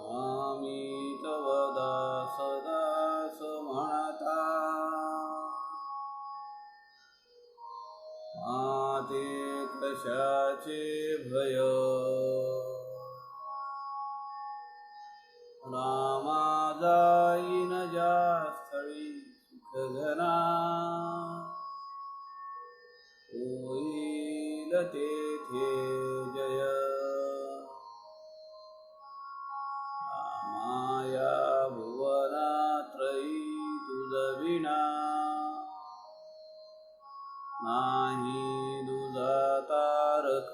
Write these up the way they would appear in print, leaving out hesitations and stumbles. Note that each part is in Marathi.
नामी तव दास दास म्हणता, माते कशाचे भय. रामा जाईन ज्या स्थळी सुखघना, होईल तेथे जय. रामाया भुवनात्रयी तुझविना, नाही दुजा तारक.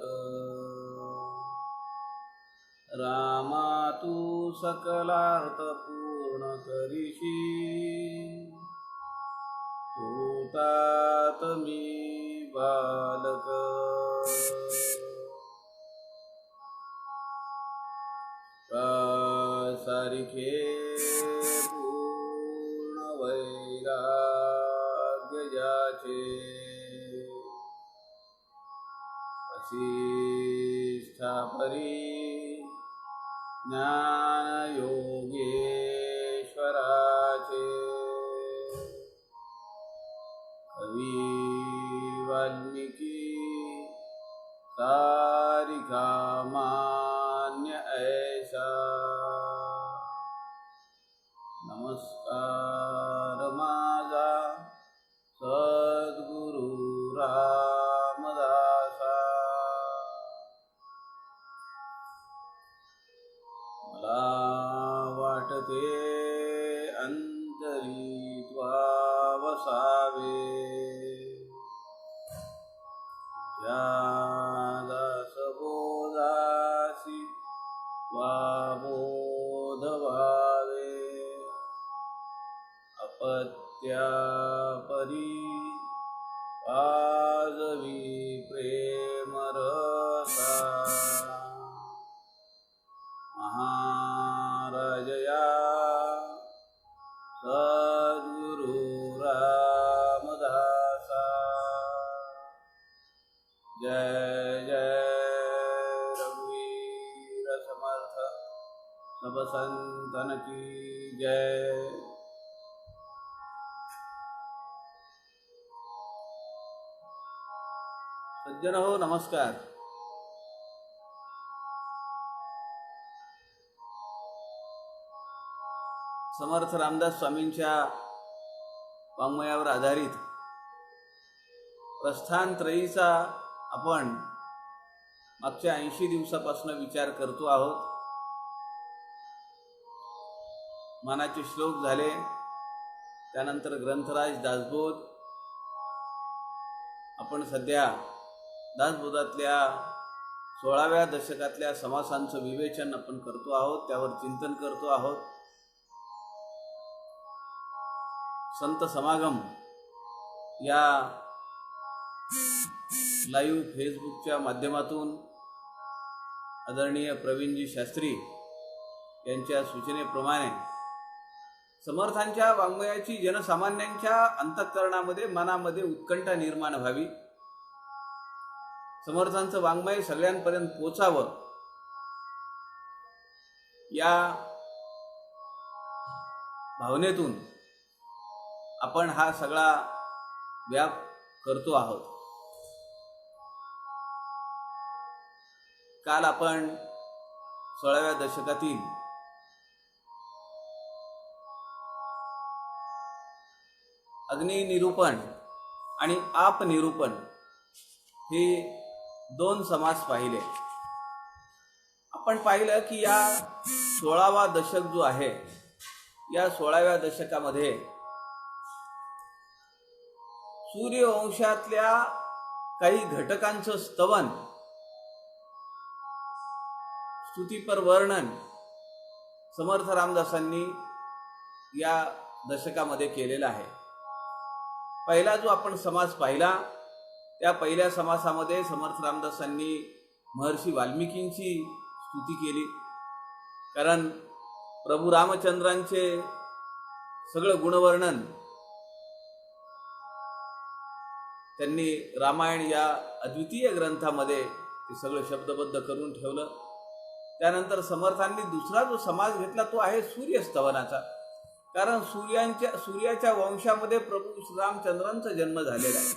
रामा तू सकलार्थ पूर्ण करीशी, तू तात मी बालक. सारिखे पूर्ण वैराग्य ज्याचे, वसिष्ठा परी ज्ञान योगेश्वराचे. कवी वाल्मिकी सारिखा मान्य ऐसा. नमस्कार माझा सद्गुरु रामदासा. मला वाटते अंतरी त्वा वसावे, या दासबोधासी त्वा बोध व्हावे. अपत्या परी पाजवी प्रेम रसा. महाराजया सद्गुरु रामदासा. जय जय रघुवीर समर्थ, सब संतन की जय. सज्जन हो, नमस्कार. समर्थ रामदास स्वामींच्या वाङ्मयावर आधारित प्रस्थानत्रयीचा आपण मागच्या 80 दिवसापासून विचार करतो आहोत. मानाचे श्लोक झाले, त्यानंतर ग्रंथराज दासबोध. आपण सध्या दासबोधातल्या 16व्या दशकातल्या समासांचं विवेचन आपण करतो आहोत, त्यावर चिंतन करतो आहोत. संत समागम या लाईव्ह फेसबुकच्या माध्यमातून आदरणीय प्रवीणजी शास्त्री यांच्या सूचनेप्रमाणे समर्थांच्या वाङ्मयाची जनसामान्यांच्या अंतःकरणामध्ये, मनामध्ये उत्कंठा निर्माण व्हावी, समर्थांचं वाङ्मय सगळ्यांपर्यंत पोचावं, या भावनेतून आपण हा सगळा व्याप करतो आहोत. काल आपण 16व्या दशकातील अग्निनिरूपण आणि आपनिरूपण हे 2 समास पाहिले. आपण पाहिलं की या 16वा दशक जो आहे, या 16व्या दशकामध्ये सूर्यवंशातल्या काही घटकांचं स्तवन, स्तुतीपर वर्णन समर्थ रामदासांनी या दशकामध्ये केलेलं आहे. पहिला जो आपण समास पाहिला, त्या पहिल्या समासामध्ये समर्थ रामदासांनी महर्षी वाल्मिकींची स्तुती केली. कारण प्रभू रामचंद्रांचे सगळं गुणवर्णन त्यांनी रामायण या अद्वितीय ग्रंथामध्ये ते सगळं शब्दबद्ध करून ठेवलं. त्यानंतर समर्थांनी दुसरा जो समाज घेतला तो आहे सूर्यस्तवनाचा. कारण सूर्याच्या वंशामध्ये प्रभू श्रीरामचंद्रांचा जन्म झालेला आहे.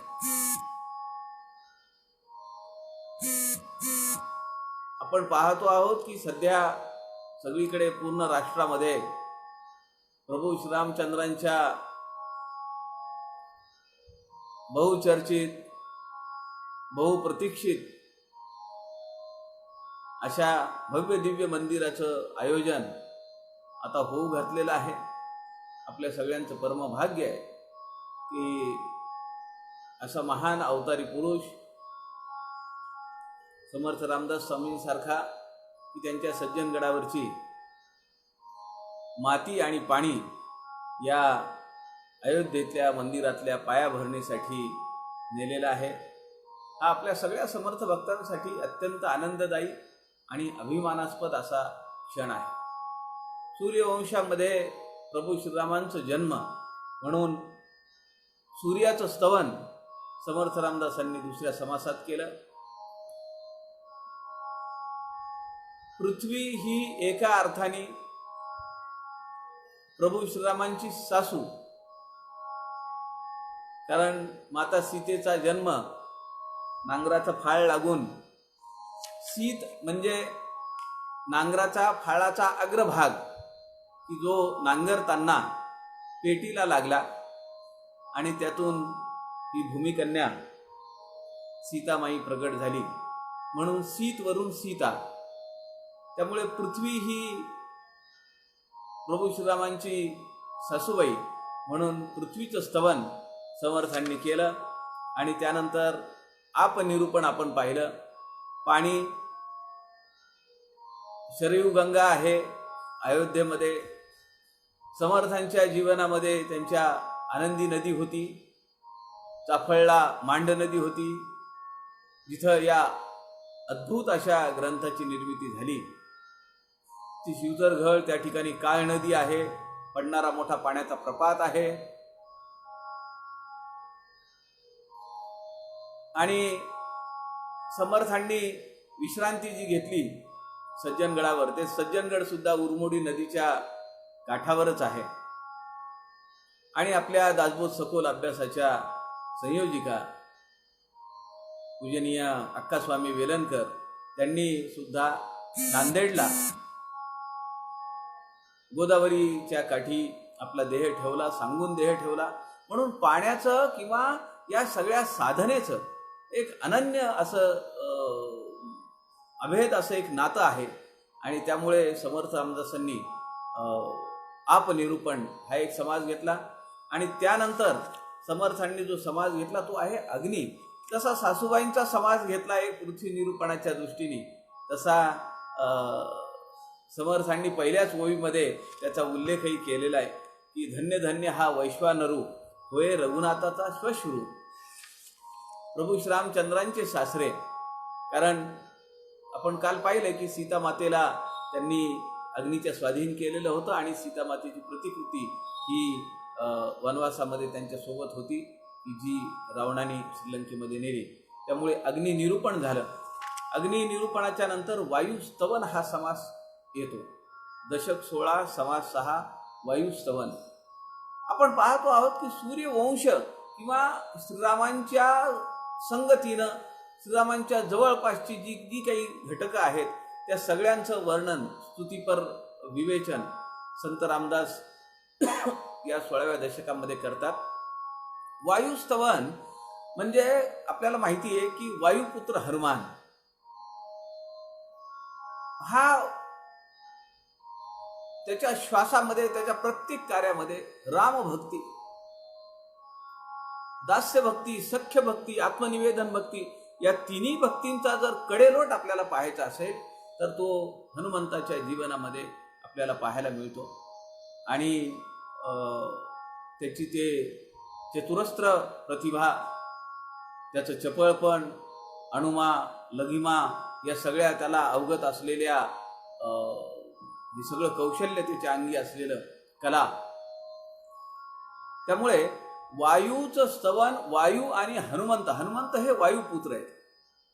आपण पाहतो आहोत की सध्या सगळीकडे पूर्ण राष्ट्रामध्ये प्रभू श्रीरामचंद्रांच्या बहुचर्चित बहुप्रतीक्षित अशा भव्य दिव्य मंदिराचं आयोजन आता होऊ घातलेलं आहे. आपल्या सगळ्यांचं परमभाग्य आहे की असा महान अवतारी पुरुष समर्थ रामदास स्वामींसारखा की त्यांच्या सज्जनगडावरची माती आणि पाणी या अयोध्येतल्या मंदिरातल्या पायाभरणीसाठी नेलेला आहे. हा आपल्या सगळ्या समर्थ भक्तांसाठी अत्यंत आनंददायी आणि अभिमानास्पद असा क्षण आहे. सूर्यवंशामध्ये प्रभू श्रीरामांचा जन्म म्हणून सूर्याचं स्तवन समर्थ रामदासांनी दुसऱ्या समासात केलं. पृथ्वी ही एका अर्थाने प्रभू श्रीरामांची सासू, कारण माता सीतेचा जन्म नांगराचा फाळ लागून, सीत म्हणजे नांगराचा फाळाचा अग्रभाग की जो नांगरताना पेटीला लागला आणि त्यातून ही भूमिकन्या सीतामाई प्रगट झाली म्हणून सीतवरून सीता. त्यामुळे पृथ्वी ही प्रभू श्रीरामांची सासूबाई म्हणून पृथ्वीचं स्तवन समर्थांनी केलं. आणि त्यानंतर आपनिरूपण आपण पाहिलं. पाणी शरयू गंगा आहे अयोध्येमध्ये. समर्थांच्या जीवनामध्ये त्यांच्या आनंदी नदी होती, चाफळला मांड नदी होती, जिथं या अद्भुत अशा ग्रंथाची निर्मिती झाली. ती शिवतरघळ, त्या ठिकाणी काळ नदी आहे, पडणारा मोठा पाण्याचा प्रपात आहे. आणि समर्थांनी विश्रांती जी घेतली सज्जनगडावर, ते सज्जनगड सुद्धा उरमोडी नदीच्या काठावरच आहे. आणि आपल्या दासबोध सखोल अभ्यासाच्या संयोजिका पूजनीय अक्कास्वामी वेलणकर त्यांनी सुद्धा नांदेडला गोदावरीच्या काठी आपला देह ठेवला, सांगून देह ठेवला. म्हणून पाण्याचं किंवा या सगळ्या साधनेचं एक अनन्य असं अभेद असं एक नातं आहे. आणि त्यामुळे समर्थ रामदासांनी आपनिरूपण हा एक समाज घेतला. आणि त्यानंतर समर्थांनी जो समाज घेतला तो आहे अग्नी. तसा सासूबाईंचा समाज घेतला आहे पृथ्वी निरूपणाच्या दृष्टीने, तसा समर्थांनी पहिल्याच ओळीमध्ये त्याचा उल्लेखही केलेला आहे की धन्य धन्य हा वैश्वानरू होय रघुनाथाचा श्वश्रू. प्रभू श्रीरामचंद्रांचे सासरे, कारण आपण काल पाहिलं की सीता मातेला त्यांनी अग्नीच्या स्वाधीन केलेलं होतं आणि सीता मातेची प्रतिकृती ही वनवासामध्ये त्यांच्यासोबत होती की जी रावणाने श्रीलंकेमध्ये नेली. त्यामुळे अग्नी निरूपण झालं. अग्नी निरूपणाच्या नंतर वायुस्तवन हा समास येतो. दशक 16 समास 6 वायुस्तवन. आपण पाहतो आहोत की सूर्यवंश किंवा श्रीरामांच्या संगतीनं श्रीरामांच्या जवळपासची जी काही घटकं आहेत त्या सगळ्यांचं वर्णन स्तुतीपर विवेचन संत रामदास या 16व्या दशकामध्ये करतात. वायुस्तवन म्हणजे आपल्याला माहिती आहे की वायुपुत्र हनुमान हा त्याच्या श्वासामध्ये, त्याच्या प्रत्येक कार्यामध्ये रामभक्ती, दास्यभक्ती, सख्यभक्ती, आत्मनिवेदन भक्ती या तिन्ही भक्तींचा जर कडेलोट आपल्याला पाहायचा असेल तर तो हनुमंताच्या जीवनामध्ये आपल्याला पाहायला मिळतो. आणि त्याची ते चतुरस्त्र प्रतिभा, त्याचं चपळपण, अणुमा, लघिमा या सगळ्या त्याला अवगत असलेल्या हे सगळं कौशल्य त्याच्या अंगी असलेलं कला. त्यामुळे वायूचं स्तवन, वायू आणि हनुमंत, हनुमंत हे वायुपुत्र आहेत.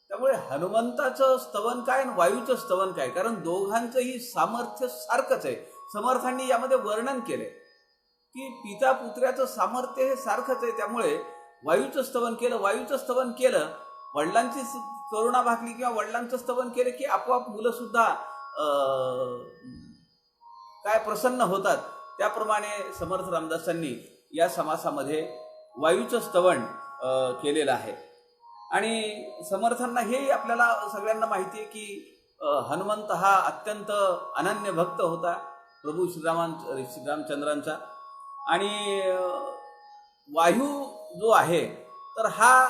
त्यामुळे हनुमंताचं स्तवन काय आणि वायूचं स्तवन काय, कारण दोघांचंही सामर्थ्य सारखंच आहे. समर्थांनी यामध्ये वर्णन केले की पिता पुत्राचं सामर्थ्य हे सारखंच आहे. त्यामुळे वायूचं स्तवन केलं, वायूचं स्तवन केलं, वडिलांची करुणा भागली किंवा वडिलांचं स्तवन केलं की आपोआप मुलं सुद्धा काय प्रसन्न होतात. त्याप्रमाणे समर्थ रामदासांनी या समासामध्ये वायूचं स्तवन केलेलं आहे. आणि समर्थांना हे आपल्याला सगळ्यांना माहिती आहे की हनुमंत हा अत्यंत अनन्य भक्त होता प्रभू श्रीरामचंद्रांचा. आणि वायू जो आहे तर हा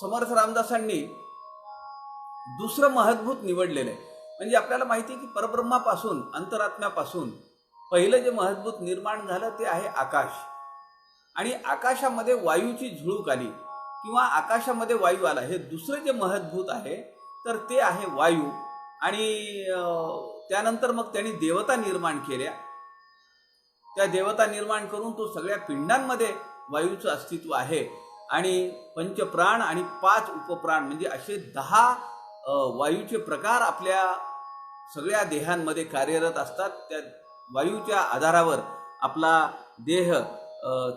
समर्थ रामदासांनी दुसरं महद्भूत निवडलेलं आहे. म्हणजे आपल्याला माहिती आहे की परब्रह्मापासून, अंतरात्म्यापासून पहिलं जे महद्भूत निर्माण झालं ते आहे आकाश. आणि आकाशामध्ये वायूची झुळूक आली किंवा आकाशामध्ये वायू आला. हे दुसरं जे महद्भूत आहे तर ते आहे वायू. आणि त्यानंतर मग त्यांनी देवता निर्माण केल्या. त्या देवता निर्माण करून तो सगळ्या पिंडांमध्ये वायूचं अस्तित्व आहे. आणि पंचप्राण आणि 5 उपप्राण म्हणजे असे 10 वायूचे प्रकार आपल्या सगळ्या देहांमध्ये कार्यरत असतात. त्या वायूच्या आधारावर आपला देह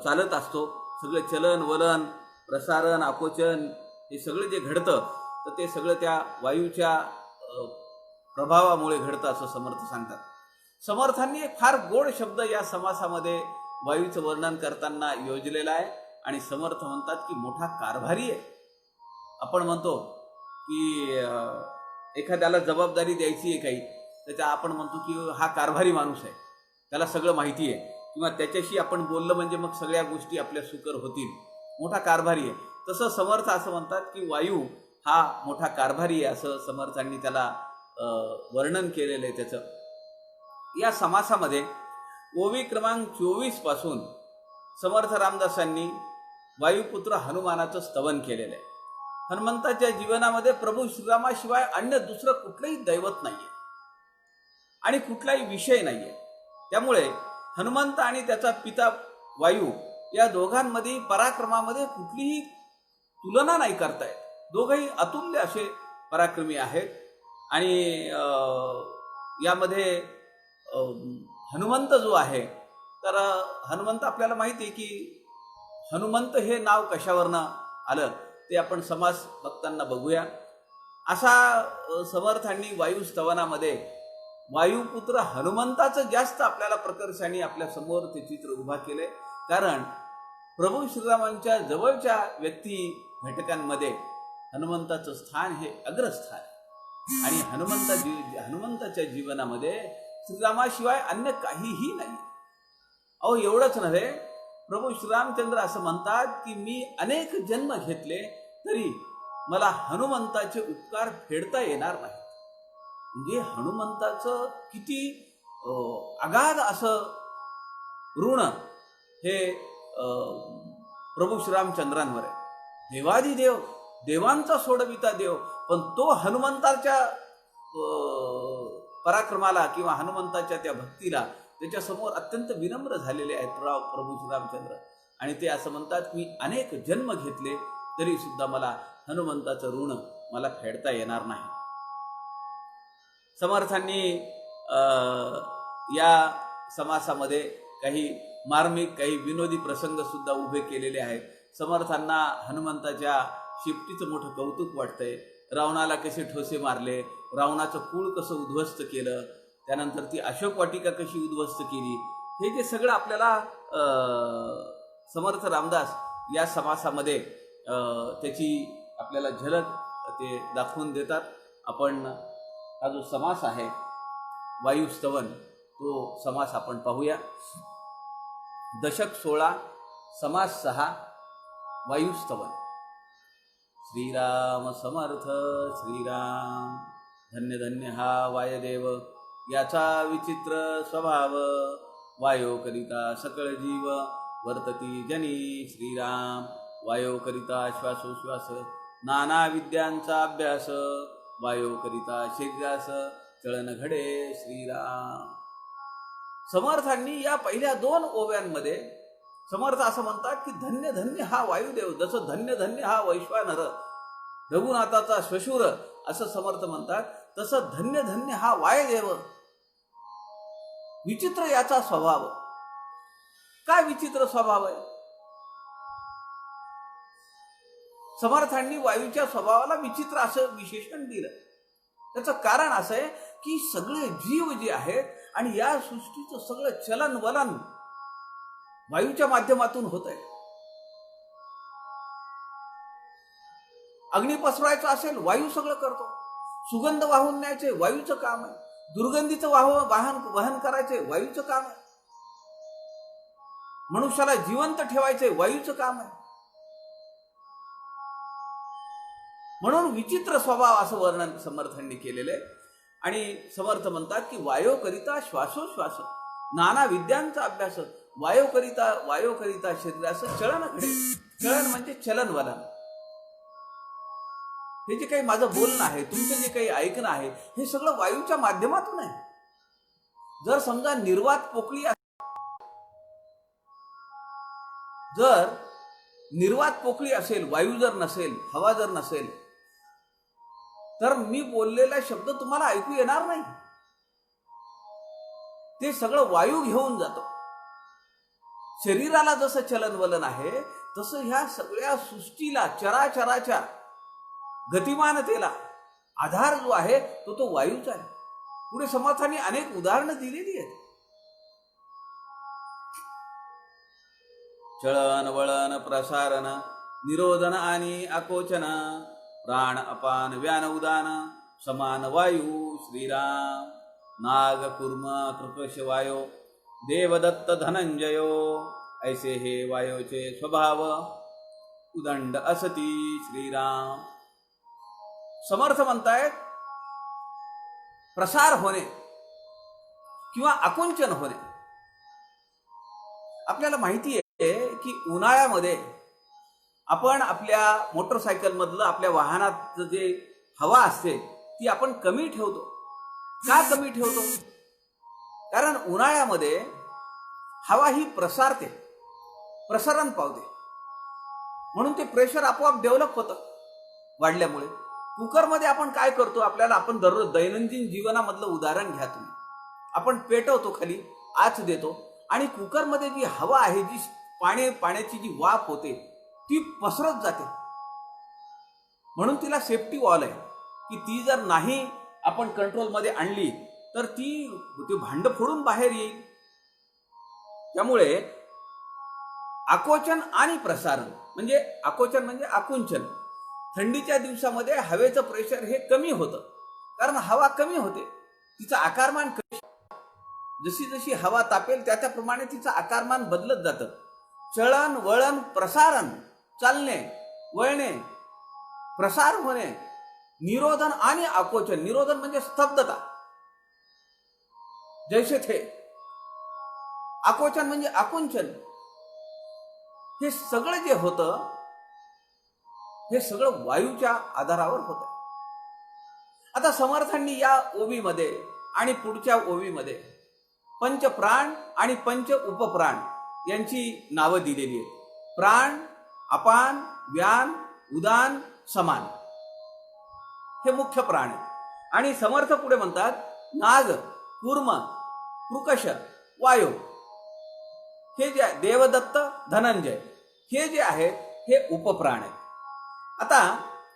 चालत असतो. सगळे चलन वलन प्रसारण आकोचन हे सगळं जे घडतं तर ते सगळं त्या वायूच्या प्रभावामुळे घडतं असं समर्थ सांगतात. समर्थांनी एक फार गोड शब्द या समासामध्ये वायूचं वर्णन करताना योजलेला आहे. आणि समर्थ म्हणतात की मोठा कारभारी आहे. आपण म्हणतो की एखाद्याला जबाबदारी द्यायची आहे काही, तर आपण म्हणतो की हा कारभारी माणूस आहे, त्याला सगळं माहिती आहे, किंवा त्याच्याशी आपण बोललं म्हणजे मग सगळ्या गोष्टी आपल्या सुकर होतील, मोठा कारभारी आहे. तसं समर्थ असं म्हणतात की वायू हा मोठा कारभारी आहे, असं समर्थांनी त्याला वर्णन केलेलं आहे त्याचं. या समासामध्ये ओवी क्रमांक 24 पासून समर्थ रामदासांनी वायुपुत्र हनुमानाचं स्तवन केलेलं आहे. हनुमंताच्या जीवनामध्ये प्रभू श्रीरामाशिवाय अन्य दुसरं कुठलंही दैवत नाहीये आणि कुठलाही विषय नाहीये. त्यामुळे हनुमंत आणि त्याचा पिता वायू या दोघांमध्ये पराक्रमामध्ये कुठलीही तुलना नाही करतायत. दोघंही अतुल्य असे पराक्रमी आहेत. आणि यामध्ये हनुमंत जो आहे तर हनुमंत आपल्याला माहिती आहे की हनुमंत हे नाव कशावरनं आलं ते आपण समास भक्तांना बघूया. असा समर्थांनी वायुस्तवनामध्ये वायुपुत्र हनुमंताचं जास्त आपल्याला प्रकर्षाने आपल्या समोर ते चित्र उभा केले. कारण प्रभू श्रीरामांच्या जवळच्या व्यक्ती घटकांमध्ये हनुमंताचं स्थान हे अग्रस्थान आहे. आणि हनुमंताच्या जीवनामध्ये श्रीरामाशिवाय अन्य काहीही नाही. अहो एवढंच नव्हे, प्रभू श्रीरामचंद्र असं म्हणतात की मी अनेक जन्म घेतले तरी मला हनुमंताचे उपकार फेडता येणार नाही. म्हणजे हनुमंताचं किती अगाध असं ऋण हे प्रभू श्रीरामचंद्रांवर आहे. देवादिदेव, देवांचा सोडविता देव, पण तो हनुमंताच्या पराक्रमाला किंवा हनुमंताच्या त्या भक्तीला त्याच्यासमोर अत्यंत विनम्र झालेले आहेत प्रभू श्रीरामचंद्र. आणि ते असं म्हणतात मी अनेक जन्म घेतले तरी सुद्धा मला हनुमंताचं ऋण मला फेडता येणार नाही. समर्थांनी या समासामध्ये काही मार्मिक काही विनोदी प्रसंग सुद्धा उभे केलेले आहेत. समर्थांना हनुमंताच्या शिफ्टीचं मोठं कौतुक वाटतंय. रावणाला कसे ठोसे मारले, रावणाचं कुळ कसं उद्ध्वस्त केलं, त्यानंतर ती अशोक वाटिका कशी उद्ध्वस्त केली, हे जे सगळं आपल्याला समर्थ रामदास या समासामध्ये त्याची आपल्याला झलक ते दाखवून देतात. आपण हा जो समास आहे वायुस्तवन तो समास आपण पाहूया. दशक 16 समास 6 वायुस्तवन. श्रीराम समर्थ श्रीराम. धन्य धन्य हा वायदेव, याचा विचित्र स्वभाव, वायो करिता सकळ जीव वर्तती जनी. श्रीराम वायो करिता श्वासोश्वास, नाना विद्यांचा अभ्यास, वायो करिता शरीरास चळन घडे. श्रीराम. समर्थांनी या पहिल्या 2 ओव्यांमध्ये समर्थ असं म्हणतात की धन्य धन्य हा वायुदेव, जसं धन्य धन्य हा वैश्वानर रघुनाथाचा श्वशूर असं समर्थ म्हणतात, तसं धन्य धन्य हा वायुदेव. विचित्र याचा स्वभाव. काय विचित्र स्वभाव आहे? समर्थांनी वायूच्या स्वभावाला विचित्र असं विशेषण दिलं. त्याचं कारण असं आहे की सगळे जीव जे आहेत आणि या सृष्टीचं सगळं चलन वलन वायूच्या माध्यमातून होत आहे. अग्नी पसरवायचं असेल वायू सगळं करतो. सुगंध वाहून न्यायचे वायूचं काम आहे. दुर्गंधीचं वहन करायचे वायूचं काम आहे. मनुष्याला जिवंत ठेवायचे वायूचं काम आहे. म्हणून विचित्र स्वभाव असं वर्णन समर्थांनी केलेलं आहे. आणि समर्थ म्हणतात की वायोकरिता श्वासोश्वास नाना विद्यांचा अभ्यास, वायोकरिता शरीराचं चलन घडे. चलन म्हणजे चलनवलन. हे जे काही माझं बोलणं आहे, तुमचं जे काही ऐकणं आहे, हे सगळं वायूच्या माध्यमातून आहे. जर समजा निर्वात पोकळी, जर निर्वात पोकळी असेल, वायू जर नसेल, हवा जर नसेल, तर मी बोललेला शब्द तुम्हाला ऐकू येणार नाही. ते सगळं वायू घेऊन जातो. शरीराला जसं चलनवलन आहे, तसं ह्या सगळ्या सृष्टीला, चराचराच्या गतिमानतेला आधार जो आहे तो वायूचा आहे. पुढे समर्थांनी अनेक उदाहरणं दिलेली आहेत. चलन वळन प्रसारण निरोधन आणि आकोचन प्राण अपान व्यान उदान समान वायू श्रीराम नाग कुर्म कृकश वायो देवदत्त धनंजयो ऐसे हे वायोचे स्वभाव उदंड असती श्रीराम. समर्थ म्हणतायत प्रसार होणे किंवा आकुंचन होणे. आपल्याला माहिती आहे की उन्हाळ्यामध्ये आपण आपल्या मोटरसायकल मधलं, आपल्या वाहनात जे हवा असते ती आपण कमी ठेवतो. का कमी ठेवतो? कारण उन्हाळ्यामध्ये हवा ही प्रसारते, प्रसारण पावते. म्हणून ते प्रेशर आपोआप डेव्हलप होतं वाढल्यामुळे. कुकरमध्ये आपण काय करतो, आपण दररोज दैनंदिन जीवनामधलं उदाहरण घ्या तुम्ही. आपण पेटवतो, खाली आच देतो आणि कुकरमध्ये जी हवा आहे, जी पाण्याची जी वाफ होते ती पसरत जाते. म्हणून तिला सेफ्टी वॉल आहे की ती जर नाही आपण कंट्रोलमध्ये आणली तर ती भांड फोडून बाहेर येईल. त्यामुळे आकोचन आणि प्रसारण म्हणजे आकोचन म्हणजे आकुंचन. थंडीच्या दिवसामध्ये हवेचं प्रेशर हे कमी होतं, कारण हवा कमी होते, तिचं आकारमान कमी. जशी जशी हवा तापेल त्याप्रमाणे तिचं आकारमान बदलत जातं. चलन वळण प्रसारण, चालणे, वळणे, प्रसार होणे, निरोधन आणि आकोचन. निरोधन म्हणजे स्तब्धता, जैसे थे. आकोचन म्हणजे आकुंचन. हे सगळं जे होतं हे सगळं वायूच्या आधारावर होतं. आता समर्थांनी या ओवीमध्ये आणि पुढच्या ओवीमध्ये पंचप्राण आणि पंच उपप्राण यांची नावं दिलेली आहेत. प्राण, अपान, व्यान, उदान, समान हे मुख्य प्राण आहेत. आणि समर्थ पुढे म्हणतात नाग, कूर्म, कृकश, वायू हे जे देवदत्त, धनंजय हे जे आहेत हे उपप्राण आहेत. आता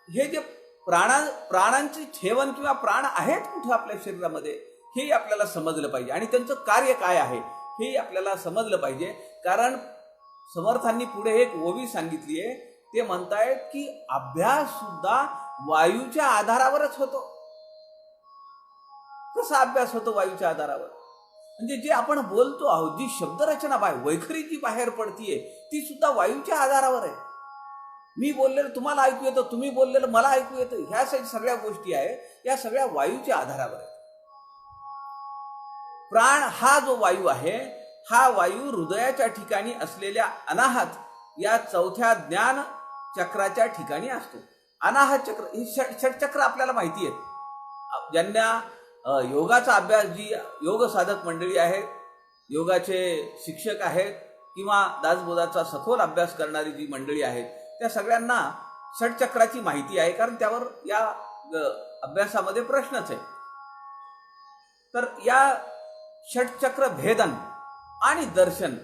हे जे प्राणांची ठेवण किंवा प्राण आहेत कुठे आपल्या शरीरामध्ये हे आपल्याला समजलं पाहिजे आणि त्यांचं कार्य काय आहे हे आपल्याला समजलं पाहिजे. कारण समर्थांनी पुढे एक ओवी सांगितली आहे. ते म्हणतायत की अभ्यास सुद्धा वायूच्या आधारावरच होतो. कसा अभ्यास होतो वायूच्या आधारावर? म्हणजे जे आपण बोलतो आहोत, जी शब्दरचना वैखरी जी बाहेर पडतीये ती सुद्धा वायूच्या आधारावर आहे. मी बोललेलं तुम्हाला ऐकू येतं, तुम्ही बोललेलं मला ऐकू येतं. ह्या सगळ्या गोष्टी आहेत या सगळ्या वायूच्या आधारावर आहेत. प्राण हा जो वायू आहे हा वायू हृदयाच्या ठिकाणी असलेल्या अनाहत या चौथ्या ज्ञान चक्राच्या ठिकाणी असतो. अनाहत चक्र ही षटचक्र आपल्याला माहिती आहेत. ज्यांना योगाचा अभ्यास, जी योग साधक मंडळी आहेत, योगाचे शिक्षक आहेत, किंवा दासबोधाचा सखोल अभ्यास करणारी जी मंडळी आहेत त्या सगळ्यांना षटचक्राची माहिती आहे, कारण त्यावर या अभ्यासामध्ये प्रश्नच आहे. तर या षटचक्र भेदन आणि दर्शन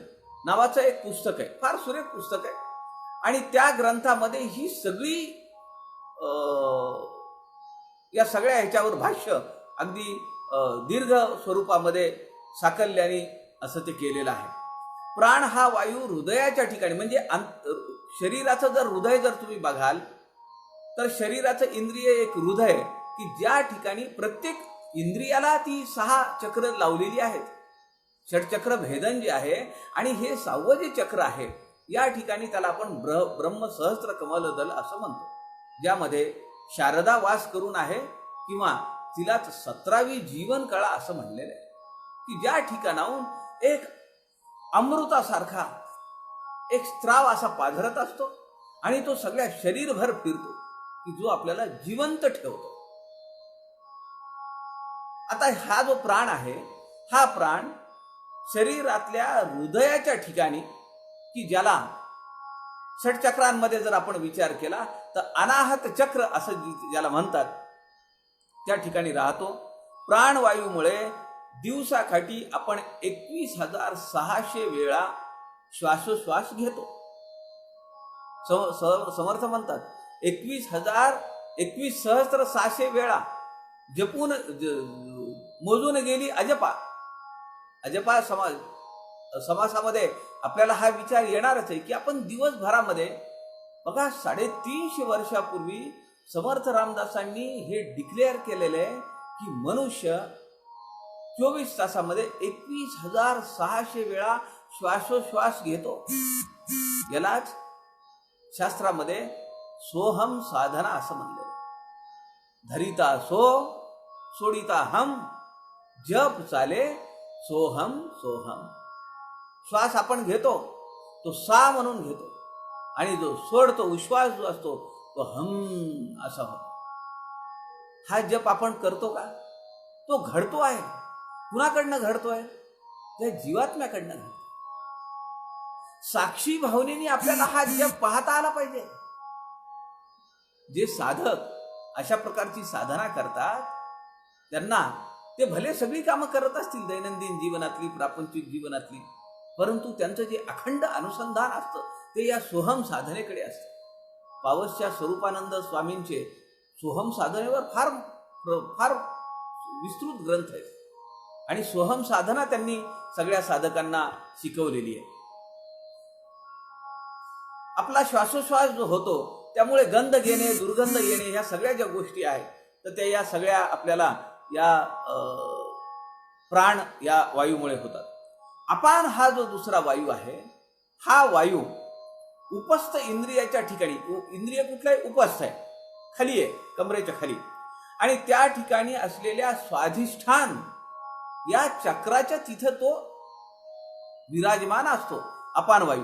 नावाचं एक पुस्तक आहे, फार सुरेख पुस्तक आहे. आणि त्या ग्रंथामध्ये ही सगळी या सगळ्या ह्याच्यावर भाष्य अगदी दीर्घ स्वरूपामध्ये साकल्याने असं ते केलेलं आहे. प्राण हा वायू हृदयाच्या ठिकाणी, म्हणजे शरीराचं जर हृदय जर तुम्ही बघाल तर शरीराचं इंद्रिय एक हृदय की ज्या ठिकाणी प्रत्येक इंद्रियाला ती 6 चक्र लावलेली आहेत. षटचक्र भेदन जे आहे आणि हे 6वं जे चक्र आहे या ठिकाणी त्याला आपण ब्रह्म सहस्त्र कमलदल असं म्हणतो, ज्यामध्ये शारदा वास करून आहे किंवा तिलाच 17वी जीवन कळा असं म्हणलेलं आहे, की ज्या ठिकाणाहून एक अमृतासारखा एक स्त्राव असा पाझरत असतो आणि तो सगळ्या शरीरभर फिरतो की जो आपल्याला जिवंत ठेवतो. आता हा जो प्राण आहे हा प्राण शरीरातल्या हृदयाच्या ठिकाणी, की ज्याला षटचक्रांमध्ये जर आपण विचार केला तर अनाहत चक्र असं ज्याला म्हणतात त्या ठिकाणी राहतो. प्राणवायूमुळे दिवसाकाठी आपण 21,600 वेळा श्वासोश्वास घेतो. समर्थ म्हणतात 21,600 वेळा जपून मोजून गेली अजपा. अजपा समासामध्ये आपल्याला हा विचार येणारच आहे की आपण दिवसभरामध्ये बघा 350 वर्षापूर्वी समर्थ रामदासांनी हे डिक्लेअर केलेले आहे की मनुष्य 24 तासामध्ये 21,600 वेळा श्वासोश्वास घेतो. यालाच शास्त्रामध्ये सोहम साधना असं म्हणलं. धरिता सो सोडिता हम, जप चाले सोहम सोहम. श्वास आपण घेतो तो सा म्हणून घेतो आणि जो सोडतो उश्वास जो असतो तो हम असा होतो. हा जप आपण करतो का? तो घडतो आहे. कुणाकडनं घडतोय? त्या जीवात्म्याकडनं घडतो. साक्षी भावनेने आपल्याला हा जप पाहता आला पाहिजे. जे साधक अशा प्रकारची साधना करतात त्यांना ते भले सगळी कामं करत असतील दैनंदिन जीवनातली, प्रापंचिक जीवनातली, परंतु त्यांचं जे अखंड अनुसंधान असतं ते या सोहम साधनेकडे असतं. पावसच्या स्वरूपानंद स्वामींचे सोहम साधनेवर फार फार विस्तृत ग्रंथ आहेत आणि सोहम साधना त्यांनी सगळ्या साधकांना शिकवलेली आहे. आपला श्वासोश्वास जो होतो त्यामुळे गंध घेणे, दुर्गंध येणे, ह्या सगळ्या ज्या गोष्टी आहेत तर त्या या सगळ्या आपल्याला या प्राण या वायूमुळे होतात. अपान हा जो दुसरा वायू आहे हा वायू उपस्थ इंद्रियाच्या ठिकाणी, इंद्रिय कुठलाही उपस्थ आहे, खाली आहे, कमरेच्या खाली, आणि त्या ठिकाणी असलेल्या स्वाधिष्ठान या चक्राच्या तिथं तो विराजमान असतो अपान वायू.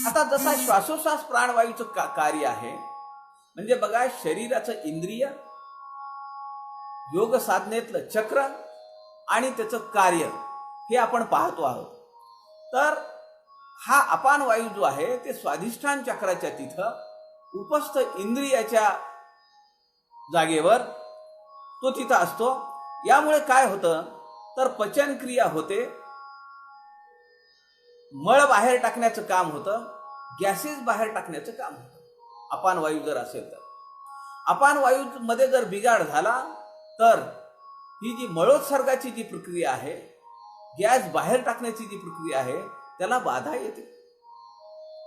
आता जसा श्वासोश्वास प्राणवायूचं कार्य आहे, म्हणजे बघा शरीराचं इंद्रिय, योग साधनेतलं चक्र आणि त्याचं कार्य हे आपण पाहतो आहोत. तर हा अपान वायू जो आहे ते स्वाधिष्ठान चक्राच्या तिथं उपस्थ इंद्रियाच्या जागेवर तो तिथं असतो. यामुळे काय होतं तर पचनक्रिया होते, मळ बाहेर टाकण्याचं काम होतं, गॅसेस बाहेर टाकण्याचं काम होतं अपान वायू जर असेल तर. अपान वायू मध्ये जर बिघाड झाला तर ही जी मळोत्सर्गाची जी प्रक्रिया आहे, गॅस बाहेर टाकण्याची जी प्रक्रिया आहे त्याला बाधा येते.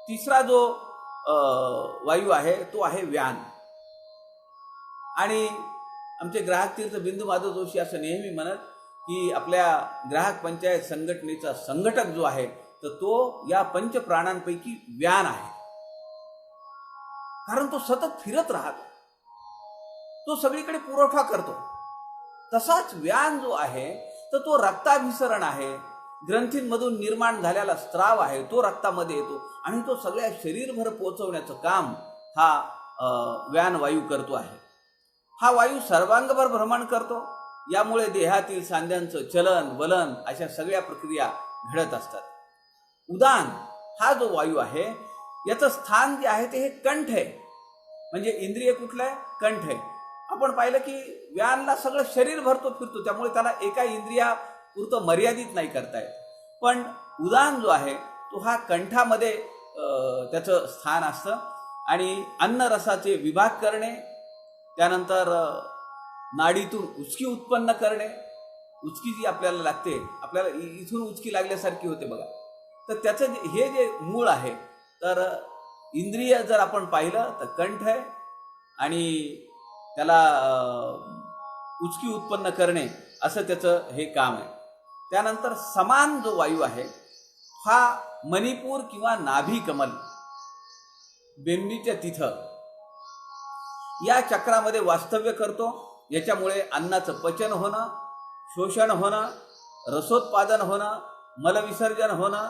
तिसरा जो वायू आहे तो आहे व्यान. आणि आमचे ग्राहक तीर्थ बिंदू माधव जोशी असं नेहमी म्हणत की आपल्या ग्राहक पंचायत संघटनेचा संघटक जो आहे तर तो या पंचप्राणांपैकी व्यान आहे, कारण तो सतत फिरत राहतो, तो सगळीकडे पुरवठा करतो. तसाच व्यान जो आहे तर तो रक्ताभिसरण आहे, ग्रंथींमधून निर्माण झालेला स्त्राव आहे तो रक्तामध्ये येतो आणि तो सगळ्या शरीरभर पोहोचवण्याचं काम हा व्यान वायू करतो आहे. हा वायू सर्वांगभर भ्रमण करतो, यामुळे देहातील सांध्यांचं चलन वलन अशा सगळ्या प्रक्रिया घडत असतात. उदान हा जो वायू आहे याचं स्थान जे आहे ते हे कंठ आहे. म्हणजे इंद्रिय कुठलं आहे? कंठ आहे. आपण पाहिलं की व्यानला सगळं शरीर भरतो फिरतो, त्यामुळे त्याला एका इंद्रिया पुरतं मर्यादित नाही करता येत. पण उदान जो आहे तो हा कंठामध्ये त्याचं स्थान असतं. आणि अन्नरसाचे विभाग करणे, त्यानंतर नाडीतून उचकी उत्पन्न करणे. उचकी जी आपल्याला लागते, आपल्याला इथून उचकी लागल्यासारखी होते बघा, तर त्याचं हे जे मूळ आहे, तर इंद्रिय जर आपण पाहिलं तर कंठ आहे आणि त्याला उचकी उत्पन्न करणे असं त्याचं हे काम आहे. त्यानंतर समान जो वायू आहे हा मणिपूर किंवा नाभी कमल, बेंबीच्या तिथं या चक्रामध्ये वास्तव्य करतो. याच्यामुळे अन्नाचं पचन होणं, शोषण होणं, रसोत्पादन होणं, मलविसर्जन होणं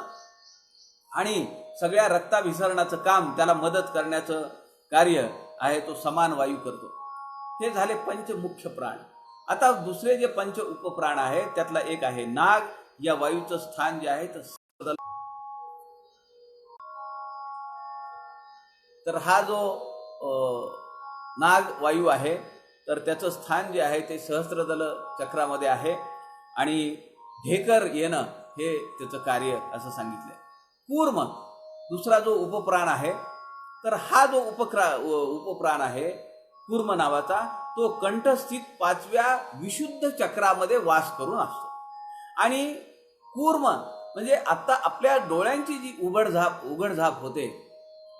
आणि सगळ्या रक्ताभिसरणाचं काम त्याला मदत करण्याचं कार्य आहे तो समान वायू करतो. हे झाले पंचमुख्य प्राण. आता दुसरे जे पंच उपप्राण आहेत त्यातला एक आहे नाग. या वायूचं स्थान जे आहे तर हा जो नाग वायू आहे तर त्याचं स्थान जे आहे ते सहस्त्रदल चक्रामध्ये आहे आणि ढेकर येणं हे त्याचं कार्य असं सांगितलंय. कूर्म दुसरा जो उपप्राण आहे, तर हा जो उपप्राण आहे कूर्म नावाचा, तो कंठस्थित 5व्या विशुद्ध चक्रामध्ये वास करून असतो. आणि कूर्म म्हणजे आता आपल्या डोळ्यांची जी उघडझाप होते,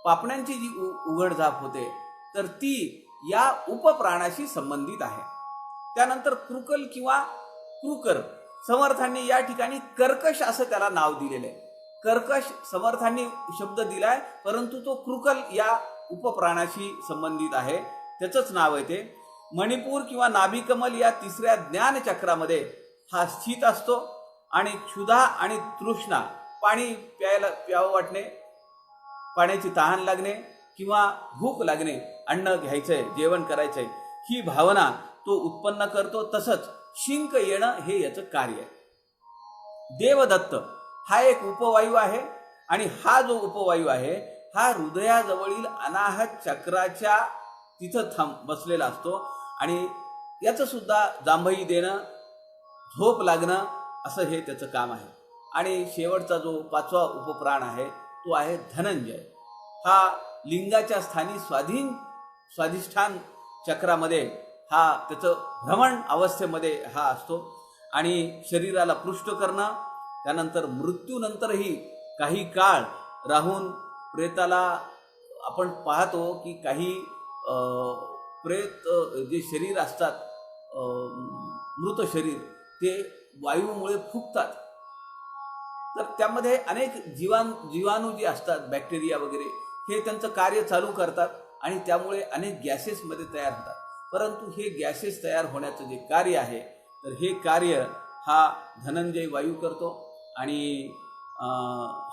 पापण्यांची जी उघडझाप होते, तर ती या उपप्राणाशी संबंधित आहे. त्यानंतर कृकल किंवा कृकर, समर्थांनी या ठिकाणी कर्कश असं त्याला नाव दिलेलं आहे. कर्कश समर्थांनी शब्द दिलाय, परंतु तो कृकल या उपप्राणाशी संबंधित आहे, त्याचंच नाव आहे ते. मणिपूर किंवा नाभिकमल या 3ऱ्या ज्ञान चक्रामध्ये हा स्थित असतो. आणि क्षुधा आणि तृष्णा, पाणी प्यावं वाटणे, पाण्याची तहान लागणे किंवा भूक लागणे, अन्न घ्यायचंय, जेवण करायचंय, ही भावना तो उत्पन्न करतो. तसंच शिंक येणं हे याचं कार्य आहे. देवदत्त हा एक उपवायू आहे आणि हा जो उपवायू आहे हा हृदयाजवळील अनाहत चक्राच्या तिथं बसलेला असतो आणि याचं सुद्धा जांभई देणं, झोप लागणं असं हे त्याचं काम आहे. आणि शेवटचा जो 5वा उपप्राण आहे तो आहे धनंजय. हा लिंगाच्या स्थानी स्वाधिष्ठान चक्रामध्ये हा त्याचं भ्रमण अवस्थेमध्ये हा असतो आणि शरीराला पृष्ठ करणं, त्यानंतर मृत्यूनंतरही काही काळ राहून प्रेताला आपण पाहतो की काही प्रेत जे शरीर असतात, मृत शरीर, ते वायूमुळे फुगतात. तर त्यामध्ये अनेक जीवाणू जे असतात, बॅक्टेरिया वगैरे, हे त्यांचं कार्य चालू करतात आणि त्यामुळे अनेक गॅसेसमध्ये तयार होतात. परंतु हे गॅसेस तयार होण्याचं जे कार्य आहे, तर हे कार्य हा धनंजय वायू करतो आणि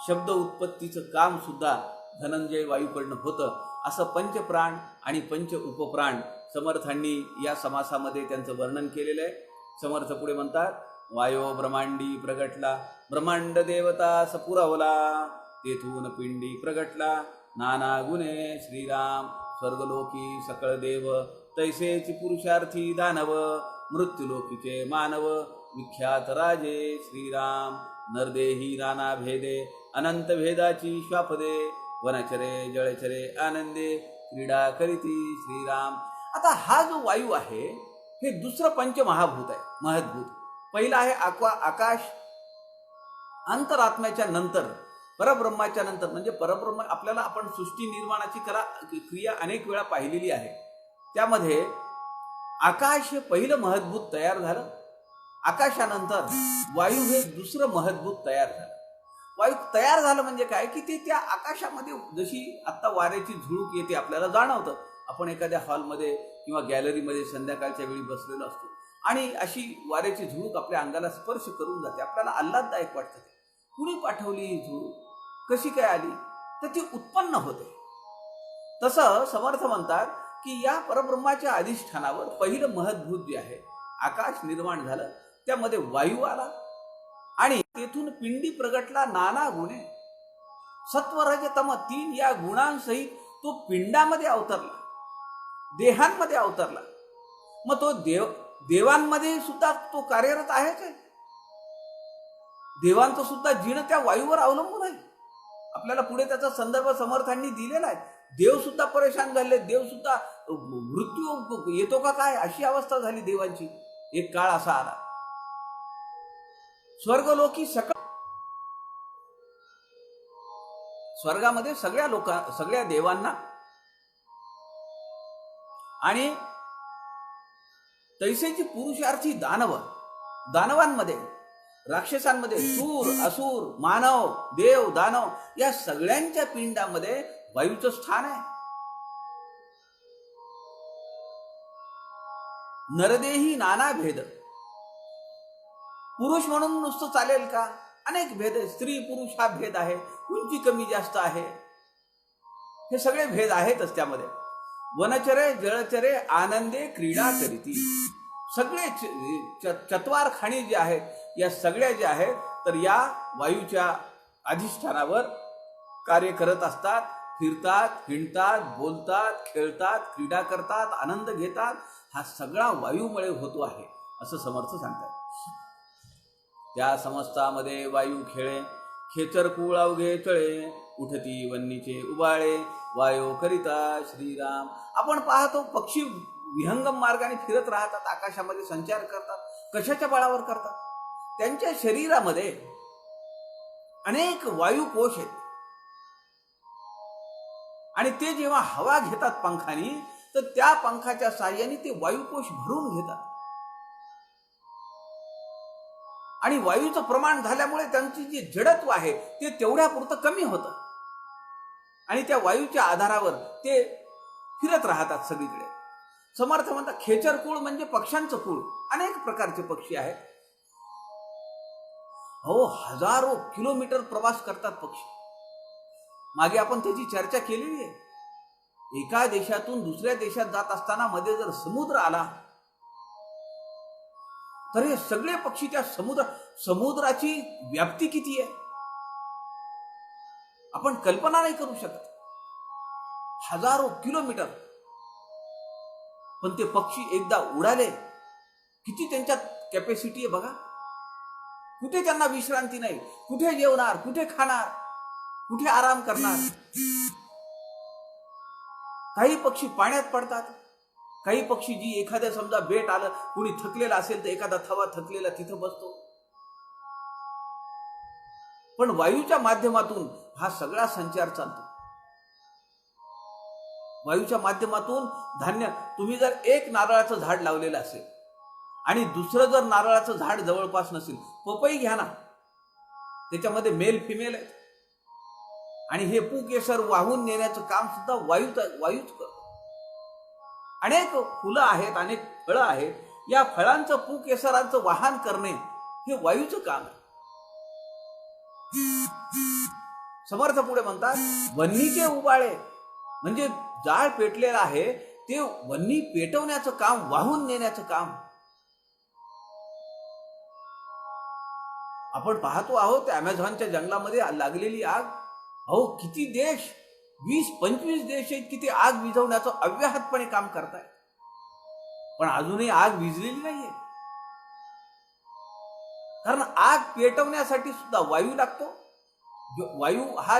शब्द उत्पत्तीचं काम सुद्धा धनंजय वायूकडनं होतं. असं पंचप्राण आणि पंच उपप्राण समर्थांनी या समासामध्ये त्यांचं वर्णन केलेलं आहे. समर्थ पुढे म्हणतात, वायो ब्रह्मांडी प्रगटला, ब्रह्मांड देवता सपुरवला, तेथून पिंडी प्रगटला, नाना गुणे श्रीराम, स्वर्गलोकी सकळ देव, तैसेची पुरुषार्थी दानव, मृत्यूलोकीचे मानव, विख्यात राजे श्रीराम, नरदेही नाना भेदे, अनंत भेदाची श्वापदे, वनचरे जळचरे आनंदे, क्रीडा करीती श्रीराम. आता हा जो वायू आहे हे दुसरं पंचमहाभूत आहे, महद्भूत. पहिला आहे आकाश. अंतरात्म्याच्या नंतर, परब्रह्माच्या नंतर, म्हणजे परब्रह्म आपल्याला, आपण सृष्टी निर्माणाची क्रिया अनेक वेळा पाहिलेली आहे. त्यामध्ये आकाश हे पहिलं महद्भूत तयार झालं. आकाशानंतर वायू हे दुसरं महद्भूत तयार झालं. वायू तयार झालं म्हणजे काय की ते त्या आकाशामध्ये, जशी आत्ता वाऱ्याची झुळूक येते आपल्याला जाणवतं. आपण एखाद्या हॉलमध्ये किंवा गॅलरीमध्ये संध्याकाळच्या वेळी बसलेलो असतो आणि अशी वाऱ्याची झुळूक आपल्या अंगाला स्पर्श करून जाते, आपल्याला आल्हाददायक वाटतं. ते कुणी पाठवली ही झुळूक, कशी काय आली, तर ती उत्पन्न होते. तसं समर्थ म्हणतात की या परब्रह्माच्या अधिष्ठानावर पहिलं महद्भूत जे आहे आकाश निर्माण झालं, त्यामध्ये वायू आला आणि तेथून पिंडी प्रगटला नाना गुणे. सत्व रज तम 3 या गुणांसहित तो पिंडामध्ये अवतरला, देहांमध्ये अवतरला. मग तो देवांमध्ये सुद्धा तो कार्यरत आहेच आहे. देवांचं सुद्धा जीण त्या वायूवर अवलंबून आहे. आपल्याला पुढे त्याचा संदर्भ समर्थांनी दिलेला आहे. देव सुद्धा परेशान झाले, देव सुद्धा मृत्यू येतो का काय अशी अवस्था झाली देवांची. एक काळ असा आला, स्वर्गलोकी स्वर्गामध्ये सगळ्या देवांना आणि तैसेची पुरुषार्थी दानवांमध्ये, राक्षसांमध्ये, सूर, असुर, मानव, देव, दानव या सगळ्यांच्या पिंडामध्ये वायूचं स्थान आहे. नरदेही नाना भेद. पुरुष म्हणून नुसतं चालेल का? अनेक भेद आहे. स्त्री पुरुष हा भेद आहे, उंची कमी जास्त आहे, हे सगळे भेद आहेतच त्यामध्ये. वनचरे जळचरे आनंदे क्रीडा करीती. सगळे चत्वार खाणी जे आहेत, या सगळ्या ज्या आहेत तर या वायूच्या अधिष्ठानावर कार्य करत असतात. फिरतात, हिंडतात, बोलतात, खेळतात, क्रीडा करतात, आनंद घेतात. हा सगळा वायूमुळे होतो आहे असं समर्थ सांगतात. त्या समस्तामध्ये वायू खेळे, खेचर कुळ अवघे चळे, उठती वन्नीचे उबाळे, वायो करिता श्रीराम. आपण पाहतो पक्षी विहंगम मार्गाने फिरत राहतात, आकाशामध्ये संचार करतात. कशाच्या बळावर करतात? त्यांच्या शरीरामध्ये अनेक वायुकोश आहेत आणि ते जेव्हा हवा घेतात पंखानी, तर त्या पंखाच्या साहाय्याने ते वायुकोश भरून घेतात आणि वायूचं प्रमाण झाल्यामुळे त्यांची जी जडत्व आहे ते तेवढ्या पुरतं कमी होतं आणि त्या वायूच्या आधारावर ते फिरत राहतात सगळीकडे. समर्थ म्हणतात खेचर कुळ म्हणजे पक्ष्यांचं कुळ. अनेक प्रकारचे पक्षी आहेत. हो, हजारो किलोमीटर प्रवास करतात पक्षी. मागे आपण त्याची चर्चा केलेली आहे. एका देशातून दुसऱ्या देशात जात असताना मध्ये जर समुद्र आला तर हे सगळे पक्षी त्या समुद्राची व्याप्ती किती आहे आपण कल्पना नाही करू शकत. हजारो किलोमीटर. पण ते पक्षी एकदा उडाले, किती त्यांच्यात कॅपॅसिटी आहे बघा. कुठे त्यांना विश्रांती नाही. कुठे जेवणार, कुठे खाणार, कुठे आराम करणार. काही पक्षी पाण्यात पडतात. काही पक्षी जी एखाद्या समजा बेट आलं, कुणी थकलेला असेल तर एखादा थवा थकलेला तिथं बसतो. पण वायूच्या माध्यमातून हा सगळा संचार चालतो. वायूच्या माध्यमातून धान्य, तुम्ही जर एक नारळाचं झाड लावलेलं असेल आणि दुसरं जर नारळाचं झाड जवळपास नसेल, पपई घ्या ना, त्याच्यामध्ये मेल फिमेल आहेत आणि हे पुकेसर वाहून नेण्याचं काम सुद्धा वायूच करतो. अनेक फुलं आहेत, अनेक फळं आहेत. या फळांचं पुकेसरांचं वाहन करणे हे वायूचं काम आहे. समर्थ पुढे म्हणतात वन्नीचे उबाळे म्हणजे जाळ पेटलेलं आहे ते वन्नी पेटवण्याचं काम, वाहून नेण्याचं काम. आपण पाहतो आहोत अमेझॉनच्या जंगलामध्ये लागलेली आग. अहो, किती देश, 20-25 देश आहेत की ते आग विझवण्याचं अव्याहतपणे काम करतायत. पण अजूनही आग विझलेली नाहीये. कारण आग पेटवण्यासाठी सुद्धा वायू लागतो. वायू हा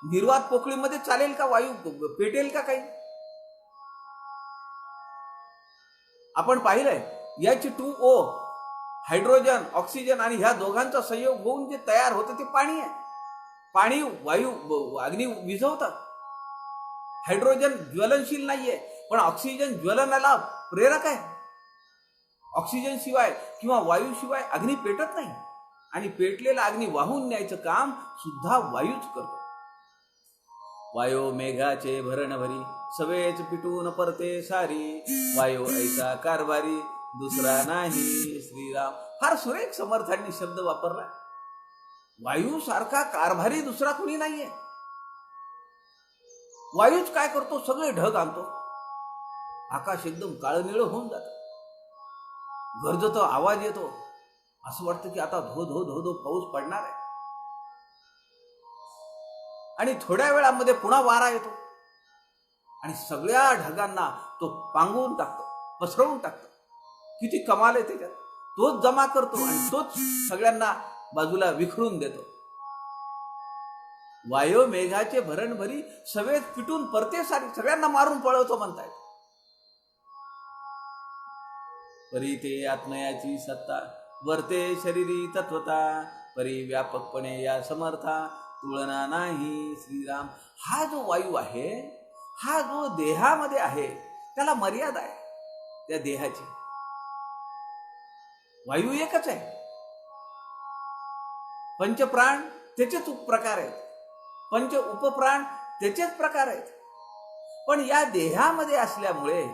निर्वात पोकळीमध्ये चालेल का? वायू पेटेल का काही? आपण पाहिलंय H2O, हायड्रोजन, ऑक्सिजन आणि ह्या दोघांचा संयोग होऊन जे तयार होतं ते पाणी आहे. पाणी वायू अग्नी विझवतात. हायड्रोजन ज्वलनशील नाहीये, पण ऑक्सिजन ज्वलनाला प्रेरक आहे. ऑक्सिजन शिवाय किंवा वायू शिवाय अग्नी पेटत नाही आणि पेटलेला अग्नी वाहून न्यायचं काम सुद्धा वायूच करतो. वायो मेघाचे भरण भरी, सवेच पिटून परते सारी, वायो ऐसा कारभारी दुसरा नाही श्रीराम. फार सुरेख समर्थांनी शब्द वापरला. वायू सारखा कारभारी दुसरा कुणी नाहीये. वायूच काय करतो? सगळे ढग आणतो. आकाश एकदम काळनिळ होऊन जातं. गरजतो, आवाज येतो. असं वाटतं की आता धो धो धो धो पाऊस पडणार आहे. आणि थोड्या वेळामध्ये पुन्हा वारा येतो आणि सगळ्या ढगांना तो पांगवून टाकतो, पसरवून टाकतो. किती कमाल आहे त्याच्यात. तोच जमा करतो आणि तोच सगळ्यांना बाजूला विखरून देतो. वायो मेघाचे भरणभरी सवेत पिटून परते सारी, सगळ्यांना मारून पळवतो म्हणतायत. परी ते आत्मयाची सत्ता वर्ते शरीरी तत्वता, परी व्यापकपणे या समर्था तुलना नाही श्रीराम. हा जो वायू आहे, हा जो देहामध्ये आहे, त्याला मर्यादा आहे. त्या देहाची वायू एकच आहे. पंचप्राण त्याचेच प्रकार आहेत, पंच उपप्राण त्याचेच प्रकार आहेत. पण या देहामध्ये असल्यामुळे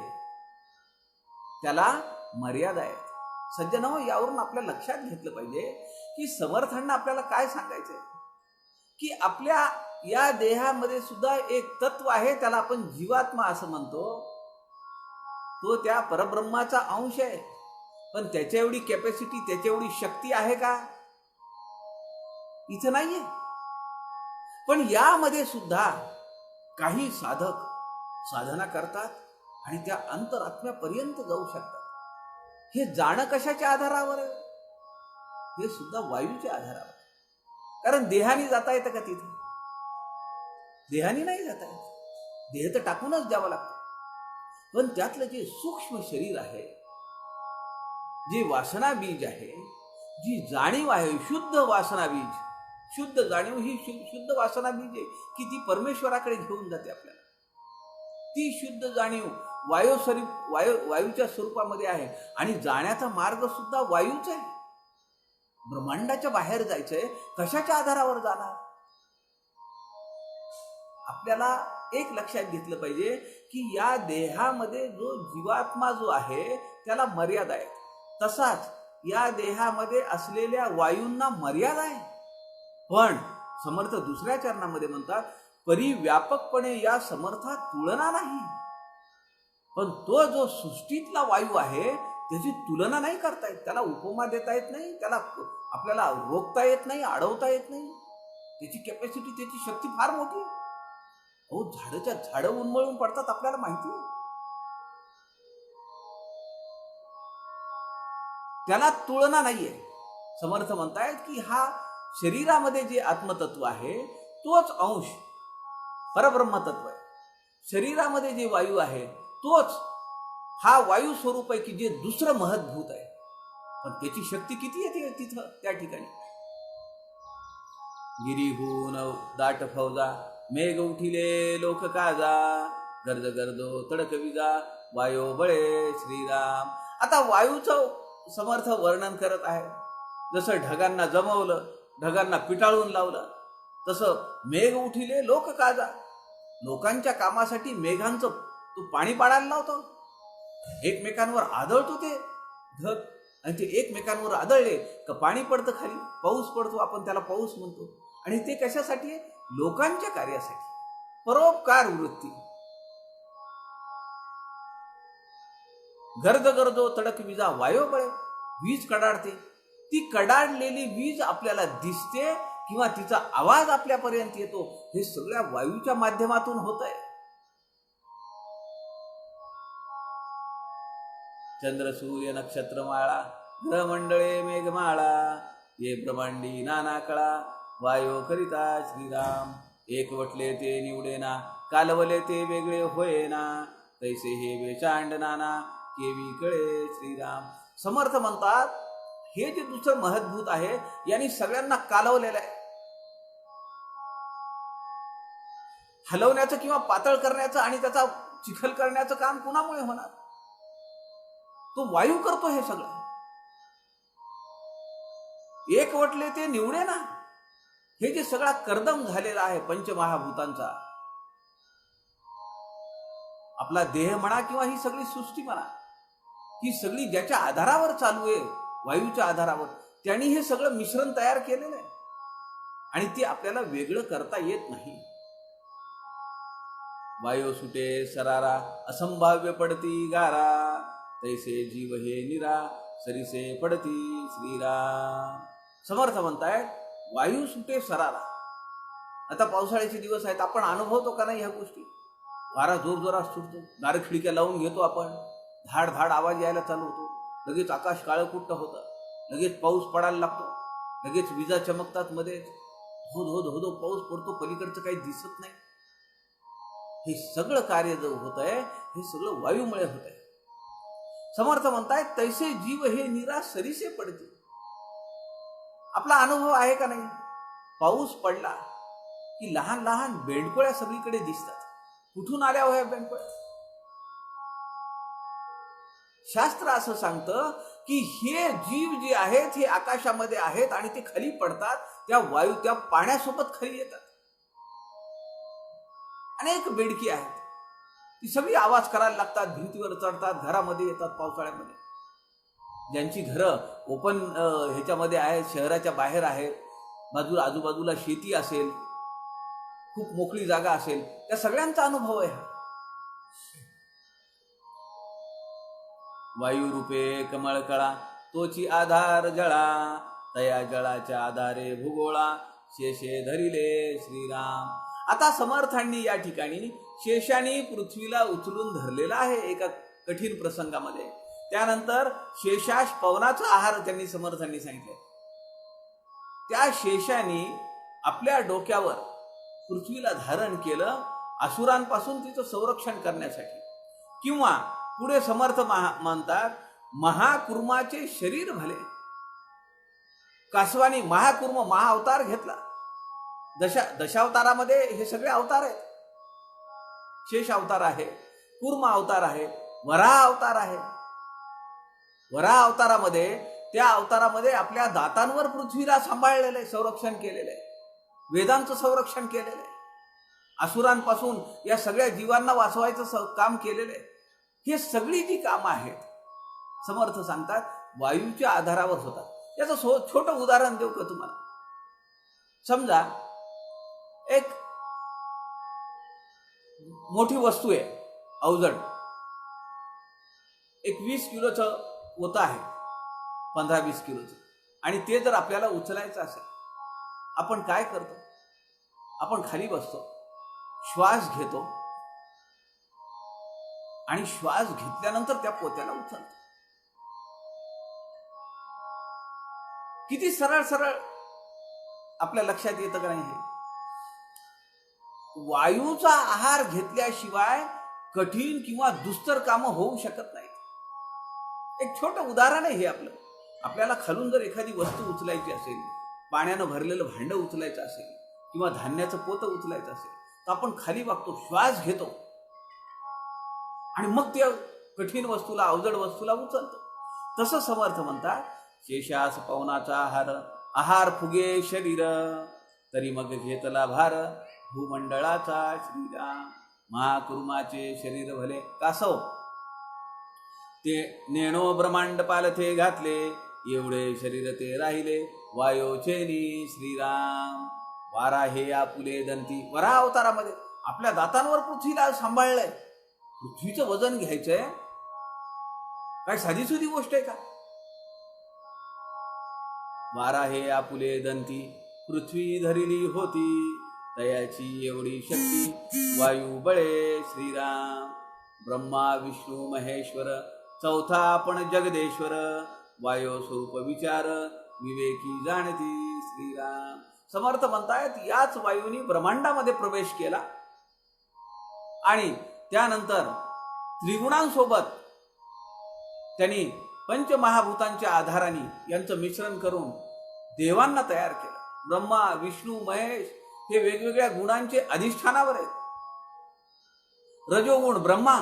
त्याला मर्यादा आहेत. सज्जनो, यावरून आपल्या लक्षात घेतलं पाहिजे की समर्थांना आपल्याला काय सांगायचंय, की आपल्या या देहामध्ये सुद्धा एक तत्व आहे, त्याला आपण जीवात्मा असं म्हणतो. तो त्या परब्रह्माचा अंश आहे. पण त्याच्या एवढी कॅपॅसिटी, त्याच्या एवढी शक्ती आहे का? इथं नाहीये. पण यामध्ये सुद्धा काही साधक साधना करतात आणि त्या अंतरात्म्यापर्यंत जाऊ शकतात. हे जाणं कशाच्या आधारावर आहे? हे सुद्धा वायूच्या आधारावर. कारण देहाने जाता येतं का तिथे? देहाने नाही जाता येत. देह तर टाकूनच द्यावा लागतो. पण त्यातलं जे सूक्ष्म शरीर आहे, जे वासना बीज आहे, जी जाणीव आहे, शुद्ध वासना बीज, शुद्ध जाणीव ही शुद्ध वासना बीज आहे की ती परमेश्वराकडे घेऊन जाते आपल्याला. ती शुद्ध जाणीव वायूच्या स्वरूपामध्ये आहे आणि जाण्याचा मार्ग सुद्धा वायूच आहे. ब्रह्मांडाच्या बाहेर जायचंय, कशाच्या आधारावर जाणार? आपल्याला एक लक्षात घेतलं पाहिजे की या देहामध्ये जो जीवात्मा जो आहे त्याला मर्यादा आहे. तसाच या देहामध्ये असलेल्या वायूंना मर्यादा आहे. पण समर्थ दुसऱ्या चरणामध्ये म्हणतात, परिव्यापकपणे या समर्था तुलना नाही. पण तो जो सृष्टीतला वायू आहे त्याची तुलना नाही करता येत. त्याला उपमा देता येत नाही, त्याला आपल्याला रोखता येत नाही, अडवता येत नाही. त्याची कॅपॅसिटी, त्याची शक्ती फार मोठी आहे. अहो, झाडाच्या झाडं उन्मळून पडतात, आपल्याला माहिती आहे. त्याला तुलना नाहीये. समर्थ म्हणतायत की हा शरीरामध्ये जे आत्मतत्व आहे तोच अंश परब्रह्म तत्व आहे. शरीरामध्ये जे वायू आहे तोच हा वायू स्वरूप आहे की जे दुसरं महत्भूत आहे. पण त्याची शक्ती किती येते तिथं त्या ठिकाणी. गिरीहून दाट फौजा मेघ उठिले लोक काजा, गर्द गर्दो तडक विजा वायो बळे श्रीराम. आता वायूचं समर्थ वर्णन करत आहे. जसं ढगांना जमवलं, ढगांना पिटाळून लावलं, तसं मेघ उठिले लोक काजा. लोकांच्या कामासाठी मेघांचं तो पाणी पाडायला लावतो. एकमेकांवर आदळतो ते ढग आणि ते एकमेकांवर आदळले का पाणी पडतं खाली, पाऊस पडतो. आपण त्याला पाऊस म्हणतो. आणि ते कशासाठी आहे? लोकांच्या कार्यासाठी, परोपकार वृत्ती. गर्द गर्दो तडक विजा वायो बळे, वीज कडाडते. ती कडाडलेली वीज आपल्याला दिसते किंवा तिचा आवाज आपल्यापर्यंत येतो. हे सगळ्या वायूच्या माध्यमातून होत आहे. चंद्र सूर्य नक्षत्रमाळा ग्रहमंडळे मेघमाळा, ये ब्रह्मांडी नाना कळा वायो करिता श्रीराम. एक वटले ते निवडेना, कालवले ते वेगळे होयना, तैसे हे वेचांड नाना केवी कळे श्रीराम. समर्थ म्हणतात, हे जे दुसरं महत्भूत आहे यांनी सगळ्यांना कालवलेलं आहे. हलवण्याचं किंवा पातळ करण्याचं आणि त्याचा चिखल करण्याचं काम कुणामुळे होणार? तो वायू करतो हे सगळं. एक वटले ते निवडे ना, हे जे सगळा कर्दम झालेला आहे पंचमहाभूतांचा, आपला देह म्हणा किंवा ही सगळी सृष्टी म्हणा, ही सगळी ज्याच्या आधारावर चालू आहे, वायूच्या आधारावर, त्यांनी हे सगळं मिश्रण तयार केलेलं आहे आणि ते आपल्याला वेगळं करता येत नाही. वायो सुटे सरारा असंभाव्य पडती गारा, तैसे जीव हे निरा सरीसे पडती श्रीराम. समर्थ म्हणतायत, वायू सुटे सरारा. आता पावसाळ्याचे दिवस आहेत, आपण अनुभवतो का नाही ह्या गोष्टी? वारा जोरजोरात सुटतो, दार खिडक्या लावून घेतो आपण, धाड धाड आवाज यायला चालू होतो, लगेच आकाश काळंकुट्ट होतं, लगेच पाऊस पडायला लागतो, लगेच विजा चमकतात, मध्ये धो धो धो धो पाऊस पडतो, पलीकडचं काही दिसत नाही. हे सगळं कार्य जो होत आहे हे सगळं वायूमुळे होत आहे. समर्थ म्हणतायत तैसे जीव हे निरा सरीसे पडते. आपला अनुभव आहे का नाही? पाऊस पडला की लहान लहान बेंडकोळ्या सगळीकडे दिसतात. कुठून आल्या होया बेंडकोळ्या? शास्त्र असं सांगतं की हे जीव जे आहेत हे आकाशामध्ये आहेत आणि ते खाली पडतात, त्या वायू त्या पाण्यासोबत खाली येतात. अनेक बेडकी आहेत, ती सगळी आवाज करायला लागतात, भिंतीवर चढतात, घरामध्ये येतात पावसाळ्यामध्ये. ज्यांची घरं ओपन ह्याच्यामध्ये आहेत, शहराच्या बाहेर आहेत, बाजूला आजूबाजूला शेती असेल, खूप मोकळी जागा असेल, त्या सगळ्यांचा अनुभव आहे हा. वायू रूपे कमळ कळा तोची आधार जळा, तया जळाच्या आधारे भूगोळा शेषे धरिले श्रीराम. आता समर्थांनी या ठिकाणी शेषाने पृथ्वीला उचलून धरलेला आहे एका कठीण प्रसंगामध्ये. त्यानंतर शेषाश पवनाचा आहार त्यांनी समर्थांनी सांगितले. त्या शेषाने आपल्या डोक्यावर पृथ्वीला धारण केलं असुरांपासून तिचं संरक्षण करण्यासाठी. किंवा पुढे समर्थ म्हणतात महाकुर्माचे शरीर भले. कासवानी महाकुर्म महाअवतार घेतला. दशावतारामध्ये हे सगळे अवतार आहेत. शेष अवतार आहे, कुर्म अवतार आहे, वराह अवतार आहे. वराह अवतारामध्ये त्या अवतारामध्ये आपल्या दातांवर पृथ्वीला सांभाळलेलं आहे, संरक्षण केलेलं आहे, वेदांचं संरक्षण केलेलं आहे, असुरांपासून या सगळ्या जीवांना वाचवायचं काम केलेलं आहे. हे सगळी जी कामं आहेत समर्थ सांगतात वायूच्या आधारावर होतात. याचं छोटं उदाहरण देऊ का तुम्हाला? समजा एक मोठी वस्तू आहे, अवजड, एक 20 किलोचं ओझं आहे, 15-20 किलोचं, आणि ते जर आपल्याला उचलायचं असेल, आपण काय करतो? आपण खाली बसतो, श्वास घेतो आणि श्वास घेतल्यानंतर त्या पोत्याला उचलतो. किती सरळ सरळ आपल्या लक्षात येतं का नाही? हे वायूचा आहार घेतल्याशिवाय कठीण किंवा दुस्तर कामं होऊ शकत नाहीत. एक छोटं उदाहरण आहे हे आपलं. आपल्याला खालून जर एखादी वस्तू उचलायची असेल, पाण्यानं भरलेलं भांडं उचलायचं असेल किंवा धान्याचं पोतं उचलायचं असेल, तर आपण खाली बघतो, श्वास घेतो आणि मग त्या कठीण वस्तूला, अवजड वस्तूला उचलतो. तसं समर्थ म्हणतात शेषास पवनाचा आहार फुगे शरीर, तरी मग घेतला भार भूमंडळाचा श्रीराम. महाकुर्माचे शरीर भले कासव, ते नेणो ब्रह्मांड पालथे घातले, एवढे शरीर ते राहिले वायोचेनी श्रीराम. वारा हे आपुले दंती. वराह अवतारामध्ये आपल्या दातांवर पृथ्वीला सांभाळलंय. पृथ्वीचं वजन घ्यायचंय काय साधीसुधी गोष्ट आहे का? वारा हे आपुले दंती, पृथ्वी धरिली होती, तयाची एवढी शक्ती वायू बळे श्रीराम. ब्रह्मा विष्णू महेश्वर, चौथा आपण जगदेश्वर, वायो स्वरूप विचार विवेकी जाणती श्रीराम. समर्थ म्हणतायत याच वायूनी ब्रह्मांडामध्ये प्रवेश केला आणि त्यानंतर त्रिगुणांसोबत त्यांनी पंचमहाभूतांच्या आधाराने यांचं मिश्रण करून देवांना तयार केलं. ब्रह्मा विष्णू महेश हे वेगवेगळ्या गुणांचे अधिष्ठानावर आहेत. रजोगुण ब्रह्मा,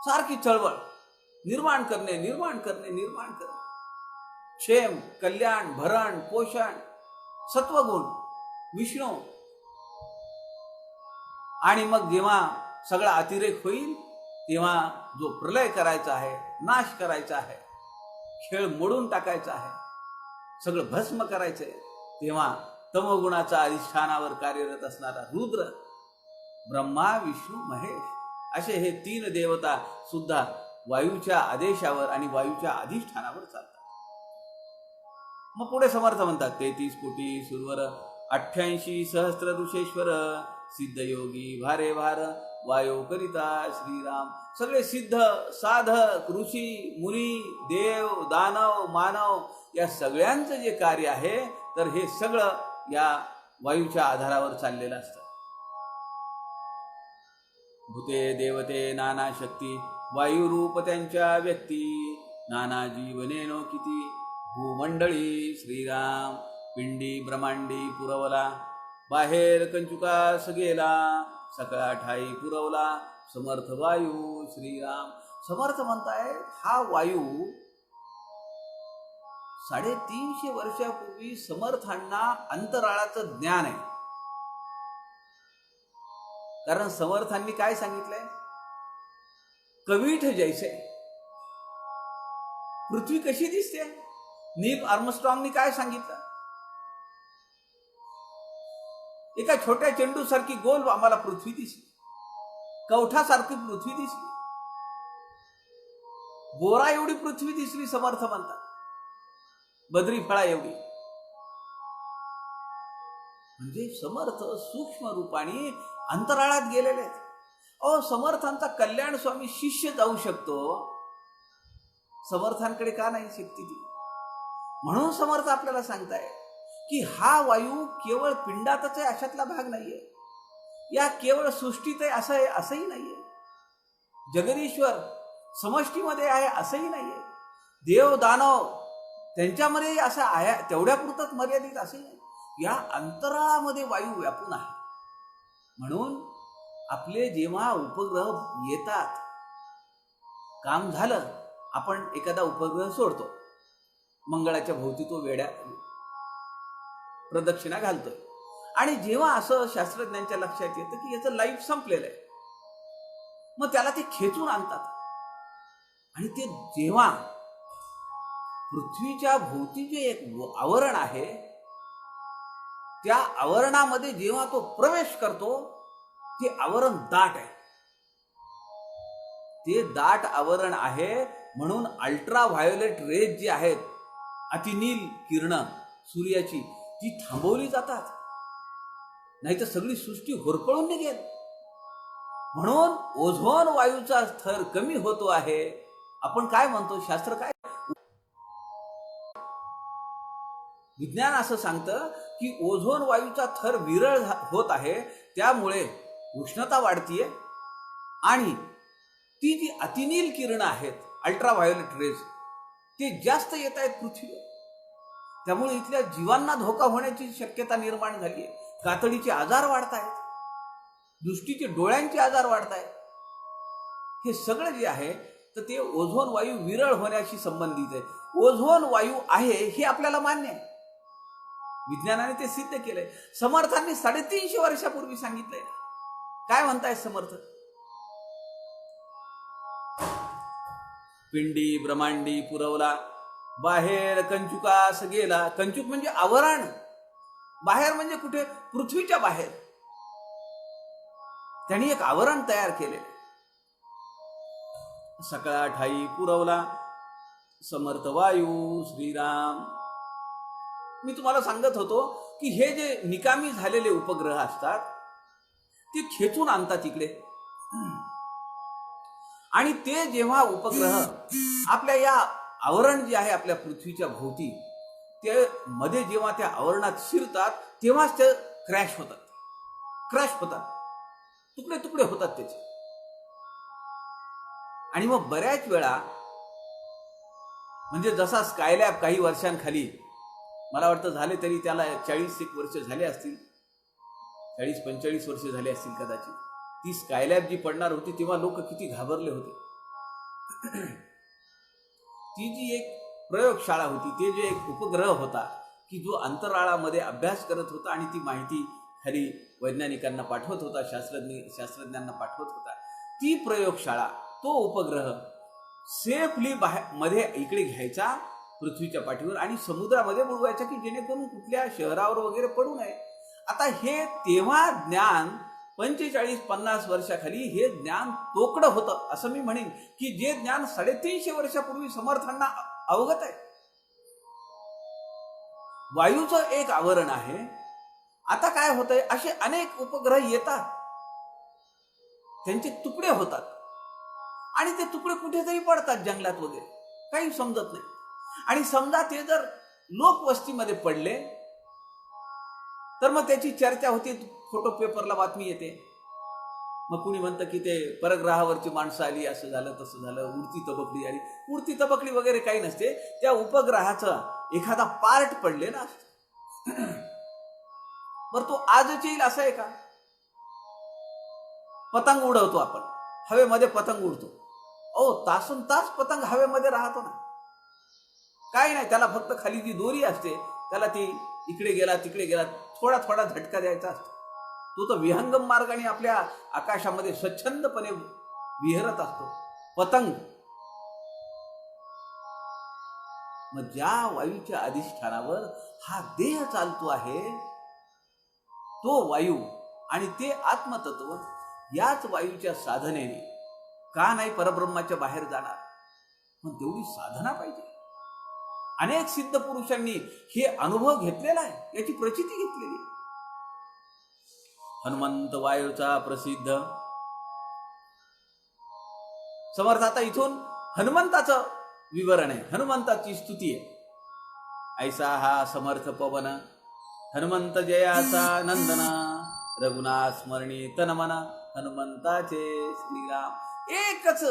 सारखी चळवळ, निर्माण करणे निर्माण करणे निर्माण करणे, क्षेम कल्याण भरण पोषण. सत्वगुण विष्णू, आणि मग जेव्हा सगळा अतिरेक होईल तेव्हा जो प्रलय करायचा आहे, नाश करायचा आहे, खेळ मोडून टाकायचा आहे, सगळं भस्म करायचं आहे, तेव्हा तमोगुणाचा अधिष्ठानावर कार्यरत असणारा रुद्र, ब्रह्मा विष्णू महेश असे हे 3 देवता सुद्धा वायूच्या आदेशावर आणि वायूच्या अधिष्ठानावर चालतात. मग पुढे समर्थ म्हणतात 33 कोटी सुरवर 88 सहस्त्र ऋषेश्वर सिद्धयोगी भारे भार वायो करिता श्रीराम. सगळे सिद्ध साधक ऋषी मुनी देव दानव मानव या सगळ्यांचं जे कार्य आहे तर हे सगळं या वायूच्या आधारावर चाललेलं असतं. भूते देवते नाना शक्ती वायुरूप त्यांच्या व्यक्ती नाना जीवनेनो किती भूमंडळी श्रीराम. पिंडी ब्रह्मांडी पुरवला बाहेर कंचुकास गेला सकळा ठाई पुरवला समर्थ वायू श्रीराम. समर्थ म्हणताय हा वायू 350 वर्षापूर्वी समर्थांना अंतराळाचं ज्ञान आहे. कारण समर्थांनी काय सांगितलंय, कवीठ जैसे. पृथ्वी कशी दिसते, नील आर्मस्ट्रॉंगनी काय सांगितलं, एका छोट्या चेंडू सारखी गोल आम्हाला पृथ्वी दिसली, कवठासारखी पृथ्वी दिसली, बोरा एवढी पृथ्वी दिसली समर्थ म्हणतात, बद्री फळा एवढी. म्हणजे समर्थ सूक्ष्म रूपाने अंतराळात गेलेले आहेत. समर्थांचा कल्याण स्वामी शिष्य जाऊ शकतो, समर्थांकडे का नाही शक्ती ती. म्हणून समर्थ आपल्याला सांगताय की हा वायू केवळ पिंडातच आहे अशातला भाग नाहीये, या केवळ सृष्टीत आहे असं आहे असंही नाहीये, जगदीश्वर समष्टीमध्ये आहे असंही नाहीये, देव दानव त्यांच्यामध्ये असं आहे तेवढ्यापुरतच मर्यादित असंही नाही, या अंतराळामध्ये वायू व्यापून आहे. म्हणून आपले जेव्हा उपग्रह येतात, काम झालं, आपण एखादा उपग्रह सोडतो, मंगळाच्या भोवती तो वेड्या प्रदक्षिणा घालतोय, आणि जेव्हा असं शास्त्रज्ञांच्या लक्षात येतं की याचं लाईफ संपलेलं आहे, मग त्याला ते खेचून आणतात. आणि ते जेव्हा पृथ्वीच्या भोवती जे एक आवरण आहे त्या आवरणामध्ये जेव्हा तो प्रवेश करतो, ते आवरण दाट आहे, ते दाट आवरण आहे. म्हणून अल्ट्रा व्हायोलेट रेज जी आहेत, अतिनील किरणं सूर्याची, ती थांबवली जातात, नाही तर सगळी सृष्टी होरपळून निघेल. म्हणून ओझोन वायूचा थर कमी होतो आहे. आपण काय म्हणतो, शास्त्र काय, विज्ञान असं सांगतं की ओझोन वायूचा थर विरळ होत आहे, त्यामुळे उष्णता वाढतीये आणि ती जी अतिनील किरणं आहेत, अल्ट्रा व्हायोलेट रेज, ते जास्त येत आहेत पृथ्वीवर. त्यामुळे इथल्या जीवांना धोका होण्याची शक्यता निर्माण झाली आहे. कातडीचे आजार वाढत आहेत, दृष्टीचे डोळ्यांचे आजार वाढत आहेत. हे सगळं जे आहे तर ते ओझोन वायू विरळ होण्याशी संबंधित आहे. ओझोन वायू आहे हे आपल्याला मान्य आहे, विज्ञानाने ते सिद्ध केलंय. समर्थांनी 350 वर्षापूर्वी सांगितलंय. काय म्हणताय समर्थ, पिंडी ब्रह्मांडी पुरवला बाहेर कंचुकास गेला. कंचुक म्हणजे आवरण, बाहेर म्हणजे कुठे, पृथ्वीच्या बाहेर त्यांनी एक आवरण तयार केले. सकळा ठाई पुरवला समर्थ वायू श्रीराम. मी तुम्हाला सांगत होतो की हे जे निकामी झालेले उपग्रह असतात ते खेचून आणतात इकडे, आणि ते जेव्हा उपग्रह आपल्या या आवरण जे आहे आपल्या पृथ्वीच्या भोवती, ते मध्ये जेव्हा त्या आवरणात शिरतात तेव्हाच ते क्रॅश होतात, तुकडे तुकडे होतात त्याचे. आणि मग बऱ्याच वेळा, म्हणजे जसा स्कायलॅब काही वर्षांखाली, मला वाटतं झाले तरी त्याला 40 वर्ष झाले असतील, 40-45 वर्ष झाले असतील कदाचित, ती स्कायलॅब जी पडणार होती तेव्हा लोक किती घाबरले होते. ती जी एक प्रयोगशाळा होती, ते जे एक उपग्रह होता की जो अंतराळामध्ये अभ्यास करत होता आणि ती माहिती खाली वैज्ञानिकांना पाठवत होता, शास्त्रज्ञांना पाठवत होता, ती प्रयोगशाळा, तो उपग्रह सेफली मध्ये इकडे घ्यायचा पृथ्वीच्या पाठीवर आणि समुद्रामध्ये बुडवायचा की जेणेकरून कुठल्या शहरावर वगैरे पडू नये. आता हे तेव्हा ज्ञान 45-50 वर्षाखाली हे ज्ञान तोकडं होतं असं मी म्हणेन, की जे ज्ञान 350 वर्षापूर्वी समर्थांना अवगत आहे. वायूचं एक आवरण आहे आता काय होतंय, असे अनेक उपग्रह येतात, त्यांचे तुकडे होतात आणि ते तुकडे कुठेतरी पडतात जंगलात वगैरे, काही समजत नाही. आणि समजा ते जर लोकवस्तीमध्ये पडले तर मग त्याची चर्चा होती, फोटो पेपरला बातमी येते. मग कुणी म्हणतं की ते परग्रहावरची माणसं आली, असं झालं तसं झालं, उडती तबकडी आली. उडती तबकडी वगैरे काही नसते, त्या उपग्रहाचा एखादा पार्ट पडले ना. बरं, तो आजच येईल असं आहे का? पतंग उडवतो आपण, हवेमध्ये पतंग उडतो, तासून तास पतंग हवेमध्ये राहतो ना. काही नाही, त्याला फक्त खाली जी दोरी असते त्याला ती इकडे गेला तिकडे गेला थोडा थोडा झटका द्यायचा असतो. तो तर विहंगम मार्गाने आपल्या आकाशामध्ये स्वच्छंदपणे विहरत असतो पतंग. मग ज्या वायूच्या अधिष्ठानावर हा देह चालतो आहे, तो वायू आणि ते आत्मतत्व, याच वायूच्या साधनेने का नाही परब्रह्माच्या बाहेर जाणार? मग तेवढी साधना पाहिजे. अनेक सिद्ध पुरुषांनी हे अनुभव घेतलेला आहे, याची प्रचिती घेतलेली. हनुमंत वायूचा प्रसिद्ध समर्थ. आता इथून हनुमंताचं विवरण आहे, हनुमंताची स्तुती आहे. ऐसा हा समर्थ पवन, हनुमंत जयाचा नंदना, रघुनाथ स्मरणी तनमन, हनुमंताचे श्रीराम. एकच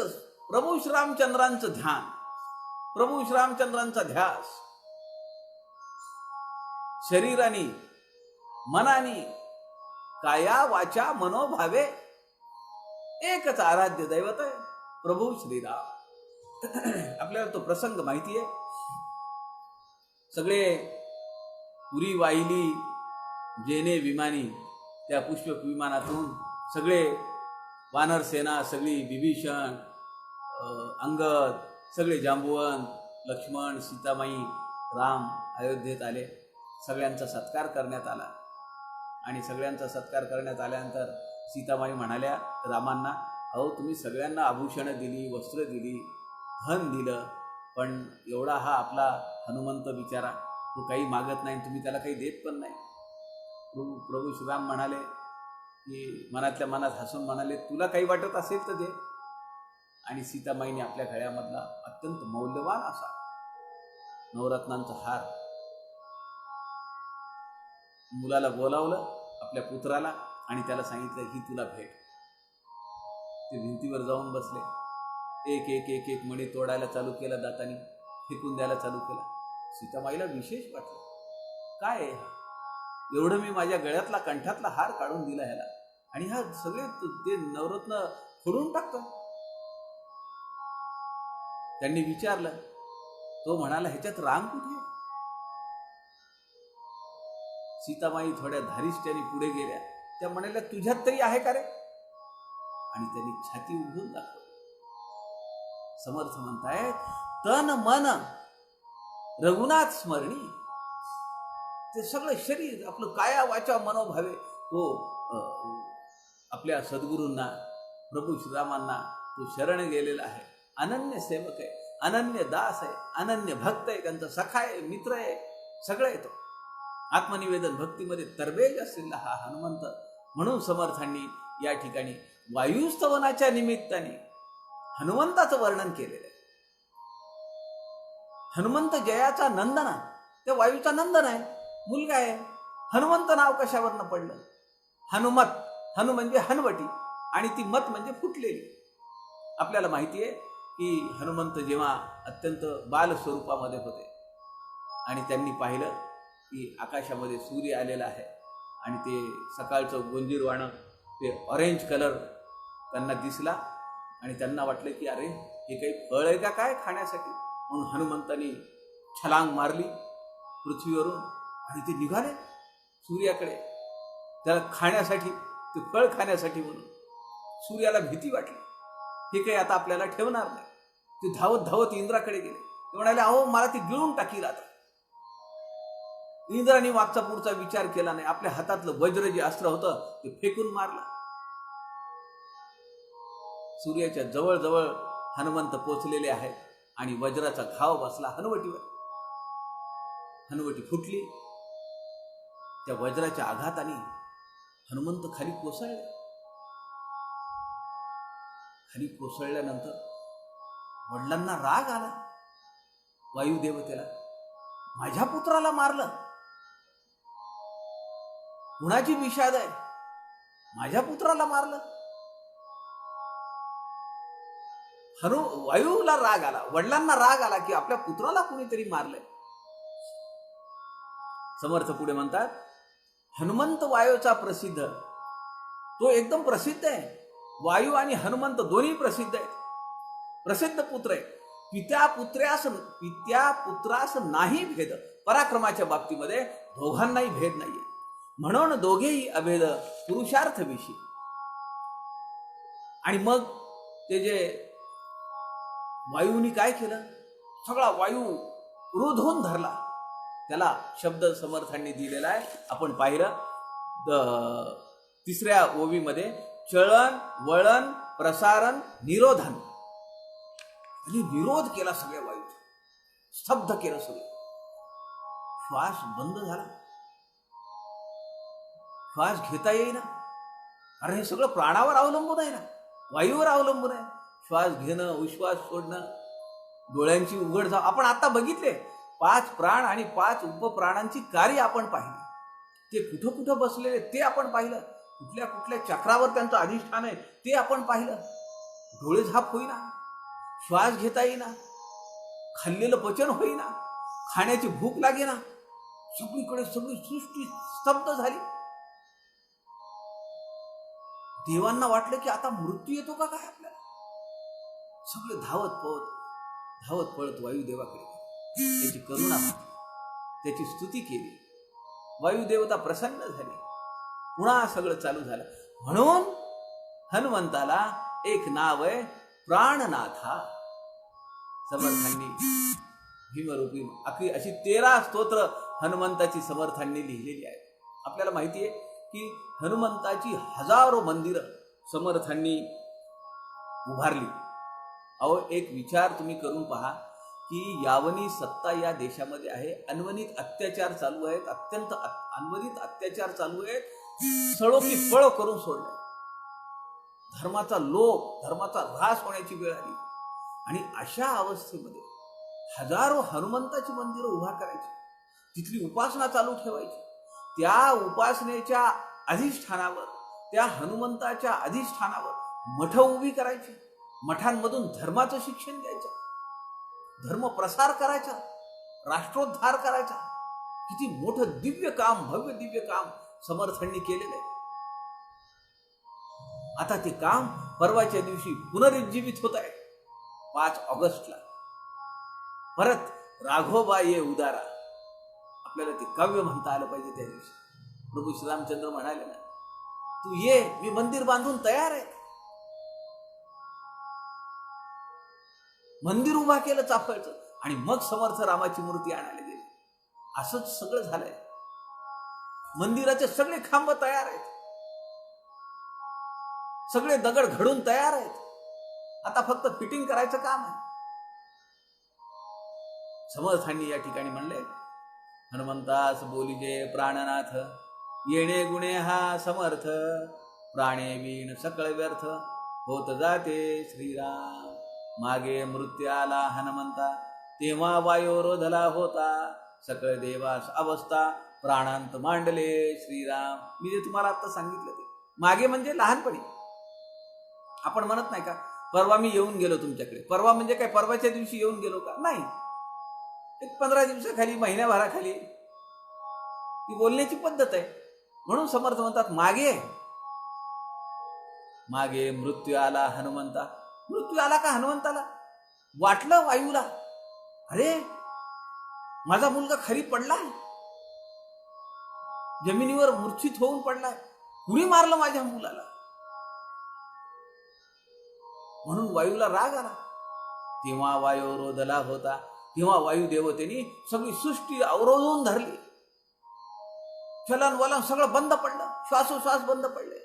प्रभू श्रीरामचंद्रांचं ध्यान, प्रभू श्रीरामचंद्रांचा ध्यास, शरीराने मनाने काया वाचा मनोभावे एकच आराध्य दैवत आहे प्रभू श्रीराम. आपल्याला तो प्रसंग माहिती आहे. सगळे पुरी वाहिली जेने विमानी, त्या पुष्पक विमानातून सगळे वानर सेना, सगळी विभीषण, अंगद, सगळे जांबुवंत, लक्ष्मण, सीतामाई, राम अयोध्येत आले. सगळ्यांचा सत्कार करण्यात आला आणि सगळ्यांचा सत्कार करण्यात आल्यानंतर सीतामाई म्हणाल्या रामांना, तुम्ही सगळ्यांना आभूषणं दिली, वस्त्र दिली, धन दिलं, पण एवढा हा आपला हनुमंत बिचारा, तो काही मागत नाही, तुम्ही त्याला काही देत पण नाही. प्रभू श्रीराम म्हणाले की मनातल्या मनात हसून म्हणाले, तुला काही वाटत असेल तर दे. आणि सीतामाईने आपल्या गळ्यामधला अत्यंत मौल्यवान असा नवरत्नांचा हार मुलाला बोलावलं, आपल्या पुत्राला, आणि त्याला सांगितलं ही तुला भेट. ते भिंतीवर जाऊन बसले, एक एक एक एक मणी तोडायला चालू केला, दातानी फेकून द्यायला चालू केला. सीतामाईला विशेष वाटलं, काय आहे एवढं मी माझ्या गळ्यातला कंठातला हार काढून दिला ह्याला, आणि हा सगळे ते नवरत्न फोडून टाकतो. त्यांनी विचारलं, तो म्हणाला ह्याच्यात राम कुठे? सीतामाई थोड्या धारिष्ट्याने पुढे गेल्या. त्या म्हणाल्या, तुझ्यात तरी आहे का रे? आणि त्यांनी छाती उघडून दाखवली. समर्थ म्हणतायत, तन मन रघुनाथ स्मरणी. ते सगळं शरीर आपलं काया वाचा मनोभावे तो आपल्या सद्गुरूंना, प्रभू श्रीरामांना तो शरण गेलेला आहे. अनन्य सेवक आहे, अनन्य दास आहे, अनन्य भक्त आहे, त्यांचा सखा आहे, मित्र आहे, सगळं येतो. आत्मनिवेदन भक्तीमध्ये तरबेज असलेला हा हनुमंत. म्हणून समर्थांनी या ठिकाणी वायुस्तवनाच्या निमित्ताने हनुमंताचं वर्णन केलेलं आहे. हनुमंत जयाचा नंदना, त्या वायूचा नंदन आहे, मुलगा आहे. हनुमंत नाव कशावरनं पडलं? हनुमत, हनु म्हणजे हनवटी, आणि ती मत म्हणजे फुटलेली. आपल्याला माहिती आहे की हनुमंत जेव्हा अत्यंत बाल स्वरूपामध्ये होते आणि त्यांनी पाहिलं की आकाशामध्ये सूर्य आलेला आहे आणि ते सकाळचं गोंजीरवाणं ते ऑरेंज कलर त्यांना दिसला आणि त्यांना वाटलं की अरे हे काही फळ आहे का काय खाण्यासाठी. म्हणून हनुमंतांनी छलांग मारली पृथ्वीवरून आणि ते निघाले सूर्याकडे, त्याला खाण्यासाठी, ते फळ खाण्यासाठी. म्हणून सूर्याला भीती वाटली, हे काही आता आपल्याला ठेवणार नाही. ते धावत धावत इंद्राकडे गेले. ते म्हणाले, अहो मला ती गिळून टाकील आता. इंद्राने मागचा पुढचा विचार केला नाही, आपल्या हातातलं वज्र जे अस्त्र होतं ते फेकून मारलं. सूर्याच्या जवळ हनुमंत पोचलेले आहेत आणि वज्राचा घाव बसला हनुवटीवर. हनुवटी फुटली त्या वज्राच्या आघाताने हनुमंत खाली कोसळले. खाली कोसळल्यानंतर वडिलांना राग आला. वायुदेवतेला, माझ्या पुत्राला मारलं, कुणाची विषाद आहे, माझ्या पुत्राला मारलं. वायूला राग आला, वडिलांना राग आला की आपल्या पुत्राला कुणीतरी मारलंय. समर्थ पुढे म्हणतात, हनुमंत वायूचा प्रसिद्ध, तो एकदम प्रसिद्ध आहे. वायू आणि हनुमंत दोन्ही प्रसिद्ध आहेत, प्रसिद्ध पुत्र आहे. पित्या पुत्रास नाही भेद. पराक्रमाच्या बाबतीमध्ये दोघांनाही भेद नाहीये, म्हणून दोघेही अभेद पुरुषार्थ विषयी. आणि मग ते जे वायूनी काय केलं, सगळा वायू रोधून धरला. त्याला शब्द समर्थांनी दिलेला आहे, आपण पाहिलं 3ऱ्या ओवीमध्ये, चळण, वळण, प्रसारण, निरोधन. आणि निरोध केला सगळ्या वायूचा, स्तब्ध केलं सगळं. श्वास बंद झाला, श्वास घेता येईना. अरे हे सगळं प्राणावर अवलंबून आहे ना, वायूवर अवलंबून आहे. श्वास घेणं, उश्वास सोडणं, डोळ्यांची उघडझाप. आपण आता बघितले 5 प्राण आणि 5 उपप्राणांची कार्य आपण पाहिली. ते कुठं कुठं बसलेले ते आपण पाहिलं, कुठल्या कुठल्या चक्रावर त्यांचं अधिष्ठान आहे ते आपण पाहिलं. डोळे झाप होईना, श्वास घेता येईना, खाल्लेलं पचन होईना, खाण्याची भूक लागेना. सगळीकडे सगळी सृष्टी स्तब्ध झाली. देवांना वाटलं की आता मृत्यू येतो का काय आपल्याला. सगळे धावत पळत वायुदेवाकडे, त्याची करुणा होती, त्याची स्तुती केली. वायुदेवता प्रसन्न झाली. पुन्हा सगळं चालू झालं. म्हणून हनुमंताला एक नाव आहे प्राणनाथा. समर्थांनी भीमरूपी अशी 13 स्तोत्र हनुमंताची समर्थांनी लिहिलेली आहेत. आपल्याला माहिती आहे की हनुमंताची हजारो मंदिरं समर्थांनी उभारली. अहो, एक विचार तुम्ही करून पहा की यावनी सत्ता या देशामध्ये आहे, अनवनीत अत्याचार चालू आहेत, अत्यंत अनवनीत अत्याचार चालू आहेत, सळो की पळो करून सोडले. धर्माचा लोप, धर्माचा ऱ्हास होण्याची वेळ आली. आणि अशा अवस्थेमध्ये हजारो हनुमंताची मंदिरं उभा करायची, तिथली उपासना चालू ठेवायची. त्या उपासनेच्या अधिष्ठानावर, त्या हनुमंताच्या अधिष्ठानावर मठ उभी करायची. मठांमधून धर्माचं शिक्षण द्यायचं, धर्म प्रसार करायचा, राष्ट्रोद्धार करायचा. किती मोठं दिव्य काम, भव्य दिव्य काम समर्थांनी केलेलं आहे. आता ते काम परवाच्या दिवशी पुनरुज्जीवित होत आहे. 5 ऑगस्टला परत राघोबा ये उदारा. आपल्याला ते काव्य म्हणता आलं पाहिजे. त्या दिवशी प्रभू श्रीरामचंद्र म्हणाले ना, तू ये, मी मंदिर बांधून तयार आहे. मंदिर उभा केलं चाफळचं, आणि मग समर्थ रामाची मूर्ती आणायला गेली. असंच सगळं झालंय. मंदिराचे सगळे खांब तयार आहेत, सगळे दगड घडून तयार आहेत. आता फक्त फिटिंग करायचं काम आहे. समर्थांनी या ठिकाणी म्हणले, हनुमंतास बोलिजे प्राणनाथ, येणे गुणे हा समर्थ, प्राणे वीण सकळ व्यर्थ, होत जाते श्रीराम. मागे मृत्यू आला हनुमंता, तेव्हा वायो रोधला होता, सकळ देवास अवस्था, प्राणांत मांडले श्रीराम. मी जे तुम्हाला आता सांगितलं ते मागे म्हणजे लहानपणी. आपण म्हणत नाही का, परवा मी येऊन गेलो तुमच्याकडे. परवा म्हणजे काय, परवाच्या दिवशी येऊन गेलो का? नाही, एक 15 दिवसाखाली, महिन्याभराखाली. ही बोलण्याची पद्धत आहे. म्हणून समर्थ म्हणतात मागे मागे मृत्यू आला हनुमंता. मृत्यू आला का हनुमंताला? वाटलं वायूला, अरे माझा मुलगा खाली पडलाय, जमिनीवर मूर्छित होऊन पडलाय, कुणी मारलं माझ्या मुलाला. म्हणून वायूला राग आला. तेव्हा वायू रोधला होता. तेव्हा वायू देवतेने सगळी सृष्टी अवरोधून धरली. चलन वलन सगळं बंद पडलं, श्वासोश्वास बंद पडले.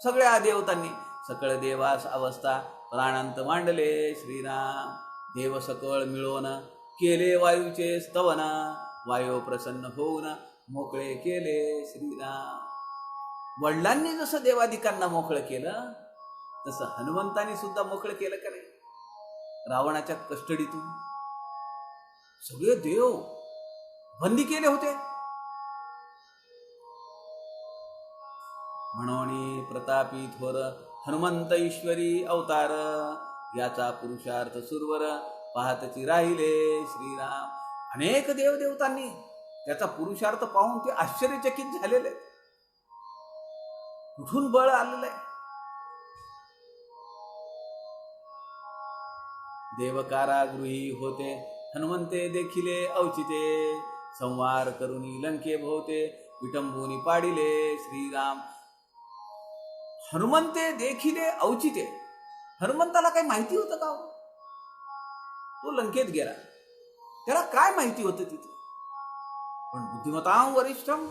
सगळ्या देवतांनी सकळ देवास अवस्था, प्राणांत मांडले श्रीराम. देव सकळ मिळवून केले वायूचे स्तवन, वायू प्रसन्न होऊन मोकळे केले श्रीराम. वडिलांनी जसं देवादिकांना मोकळं केलं तसं हनुमंतानी सुद्धा मोकळं केलं का नाही? रावणाच्या कस्टडीतून सगळे देव बंदी केले होते. म्हणून प्रतापी थोर हनुमंत ईश्वरी अवतार, याचा पुरुषार्थ सुरवर पाहतची राहिले श्रीराम. अनेक देवदेवतांनी त्याचा पुरुषार्थ पाहून ते आश्चर्यचकित झालेले. कुठून बळ आलेलं आहे? देव कारागृही होते हनुमंते देखिले औचिते, संवार करुनी लंके भोवते विटंबुनी पाडिले श्रीराम. हनुमंते देखिले औचिते. हनुमंताला काही माहिती होतं का? तो लंकेत गेला, त्याला काय माहिती होतं तिथे? पण बुद्धिमतां वरिष्ठम,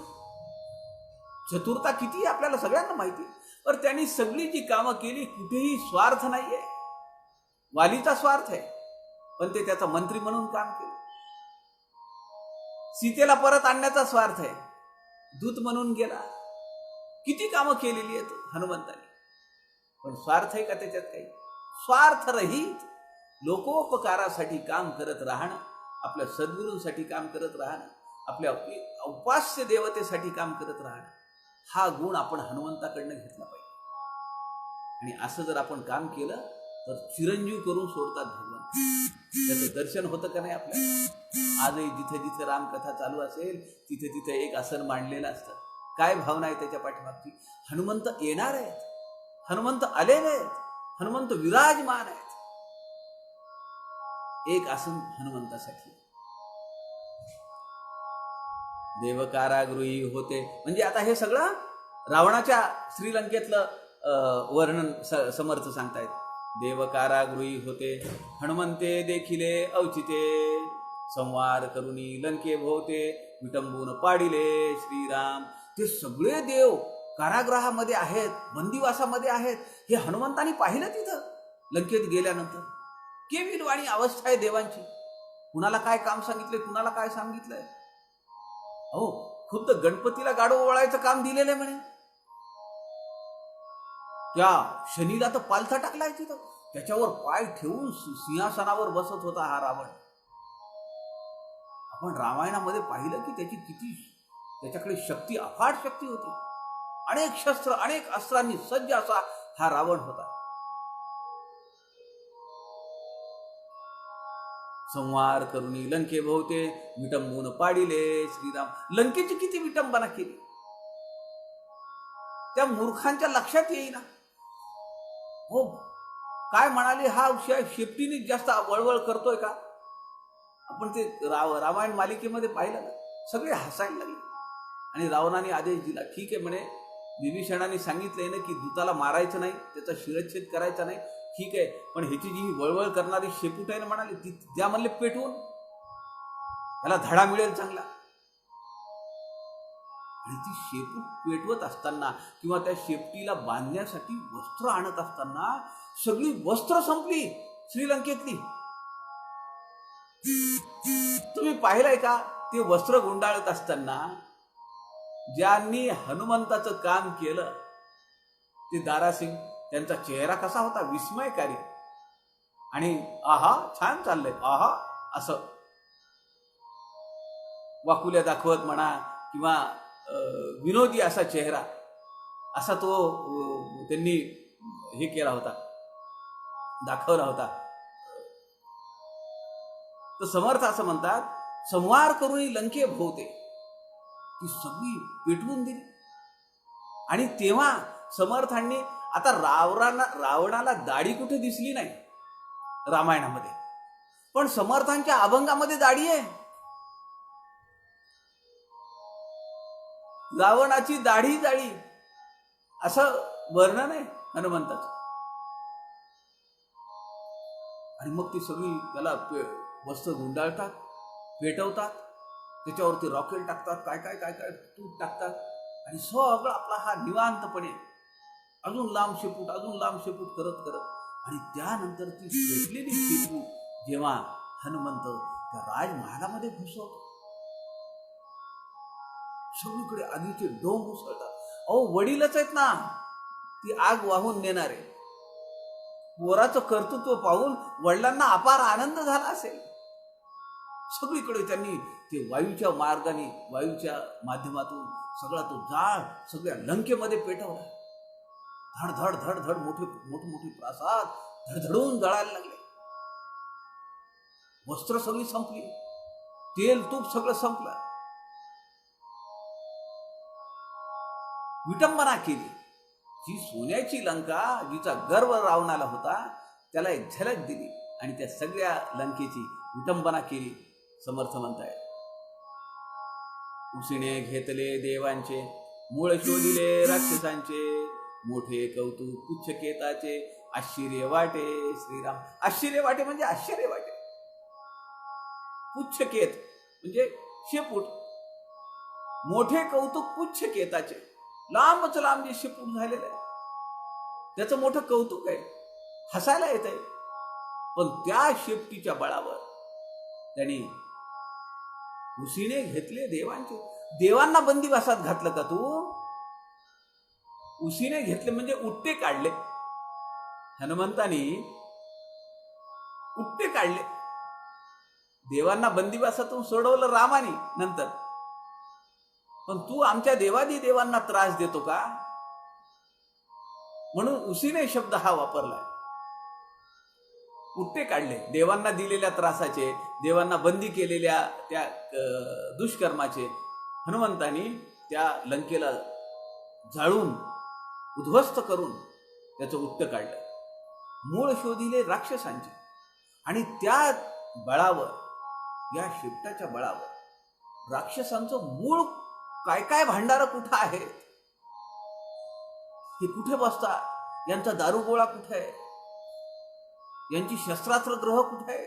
चतुरता किती आपल्याला सगळ्यांना माहिती. पण त्यांनी सगळी जी कामं केली कुठेही स्वार्थ नाहीये. वालीचा स्वार्थ आहे, पण ते त्याचा मंत्री म्हणून काम केलं. सीतेला परत आणण्याचा स्वार्थ आहे, दूत म्हणून गेला. किती कामं केलेली आहेत हनुमंताने, पण स्वार्थ आहे का त्याच्यात? काही स्वार्थ रहित लोकोपकारासाठी काम करत राहणं, आपल्या सद्गुरूंसाठी काम करत राहणं, आपल्या उपास्य देवतेसाठी काम करत राहणं, हा गुण आपण हनुमंताकडनं घेतला पाहिजे. आणि असं जर आपण काम केलं तर चिरंजीव करून सोडतात भगवान. त्याचं दर्शन होतं का नाही आपल्याला? आजही जिथे जिथे रामकथा चालू असेल तिथे तिथे एक आसन मांडलेलं असतं. काय भावना आहे त्याच्या पाठीमागची? हनुमंत येणार आहेत, हनुमंत आलेले आहेत, हनुमंत विराजमान आहेत. एक आसन हनुमंतासाठी. देव कारागृही होते म्हणजे आता हे सगळं रावणाच्या श्रीलंकेतलं वर्णन समर्थ सांगतायत. देव कारागृही होते हनुमंते देखिले औचिते, संवार करुनी लंके भोवते विटंबून पाडिले श्रीराम. ते सगळे देव कारागृहामध्ये आहेत, बंदिवासामध्ये आहेत. हे हनुमंतानी पाहिलं तिथं लंकेत गेल्यानंतर. केविल वाणी अवस्था आहे देवांची. कुणाला काय काम सांगितलंय, कुणाला काय सांगितलंय. हो, खुद्द गणपतीला गाडो ओळायचं काम दिलेलं आहे म्हणे. त्या शनीला तर पालथा टाकलाय तिथं. त्याच्यावर पाय ठेवून सिंहासनावर बसत होता हा रावण. आपण रामायणामध्ये पाहिलं की त्याची किती त्याच्याकडे शक्ती, अफाट शक्ती होती. अनेक शस्त्र, अनेक अस्त्रांनी सज्ज असा हा रावण होता. संवार करुनी लंके भोवते विटंबून पाडिले श्रीराम. लंकेची किती विटंबना केली त्या मूर्खांच्या लक्षात येईना. हो, काय म्हणाले, हा विषय शेपटीने जास्त वळवळ करतोय का? आपण ते रामायण मालिकेमध्ये पाहिलं ना, सगळे हसायला लागले. आणि रावणाने आदेश दिला, ठीक आहे म्हणे, विभीषणाने सांगितलंय ना की दूताला मारायचं नाही, त्याचा शिरच्छेद करायचा नाही, ठीक आहे, पण ह्याची जी वळवळ करणारी शेपूट आहे ना म्हणाले, ती द्या म्हणले पेटवून, त्याला धडा मिळेल चांगला. आणि ती शेपूट पेटवत असताना किंवा त्या शेपटीला बांधण्यासाठी वस्त्र आणत असताना सगळी वस्त्र संपली श्रीलंकेतली. तुम्ही पाहिलंय का? ते वस्त्र गुंडाळत असताना ज्यांनी हनुमंताचं काम केलं ते दारासिंग, त्यांचा चेहरा कसा होता? विस्मयकारी. आणि आहा छान चाललंय, आहा असं वाकुल्या दाखवत म्हणा किंवा विनोदी असा चेहरा, असा तो त्यांनी हे केला होता, दाखवला होता. तर समर्थ असं म्हणतात, संवार करून लंके भोवते, ती सगळी पेटवून दिली. आणि तेव्हा समर्थांनी, आता रावणाला दाढी कुठे दिसली नाही रामायणामध्ये, पण समर्थांच्या अभंगामध्ये दाढी आहे. रावणाची दाढी जाळी असं वर्णन आहे हनुमंताचं. आणि मग ती सगळी त्याला वस्त्र गुंडाळतात, पेटवतात, त्याच्यावरती रॉकेल टाकतात, काय काय काय काय तूट टाकतात, आणि सगळं आपला हा निवांतपणे अजून लांब शेपूट, अजून लांब शेपूट करत करत, आणि त्यानंतर ती पेटलेली शेपूट जेव्हा हनुमंत त्या राजमहालामध्ये घुसवतो, सगळीकडे आगीचे डोंग उसळतात. अहो वडीलच आहेत ना ती आग वाहून नेणारे. पोराचं कर्तृत्व पाहून वडिलांना अपार आनंद झाला असेल. सगळीकडे त्यांनी ते वायूच्या मार्गाने, वायूच्या माध्यमातून सगळा तो जाळ सगळ्या लंकेमध्ये पेटवला. धड धड धड धड मोठे प्रासाद धडधडून जळायला लागले. वस्त्र सगळी संपली, तेल तूप सगळं संपलं. विटंबना केली. जी सोन्याची लंका, जिचा गर्व रावणाला होता, त्याला एक झलक दिली आणि त्या सगळ्या लंकेची विटंबना केली. समर्थ म्हणताय, उसिने घेतले देवांचे, मूळ शोधिले राक्षसांचे, मोठे कौतुक पुच्छकेताचे, आश्चर्य वाटे श्रीराम. आश्चर्य वाटे म्हणजे आश्चर्य वाटे. पुच्छकेत म्हणजे शेपूट. मोठे कौतुक पुच्छकेताचे, लांबच लांब जे शेपूट झालेलं आहे त्याचं मोठं कौतुक आहे, हसायला येत आहे. पण त्या शेपटीच्या बळावर त्यांनी उसीने घेतले देवांचे. देवांना बंदिवासात घातलं का तू? उसीने घेतले म्हणजे उट्टे काढले. हनुमंतानी उट्टे काढले. देवांना बंदिवासातून सोडवलं रामाने नंतर. पण तू आमच्या देवादी देवांना त्रास देतो का? म्हणून उसीने शब्द हा वापरलाय. उट्टे काढले देवांना दिलेल्या त्रासाचे, देवांना बंदी केलेल्या त्या दुष्कर्माचे. हनुमंतानी त्या लंकेला जाळून उद्ध्वस्त करून त्याचं उट्ट काढलं. मूळ शोधिले राक्षसांचे. आणि त्या बळावर, या शेपटाच्या बळावर राक्षसांचं मूळ काय काय भांडार कुठं आहेत, हे कुठे बसतात, यांचा दारुगोळा कुठे आहे, यांची शस्त्रास्त्र ग्रह कुठे आहे,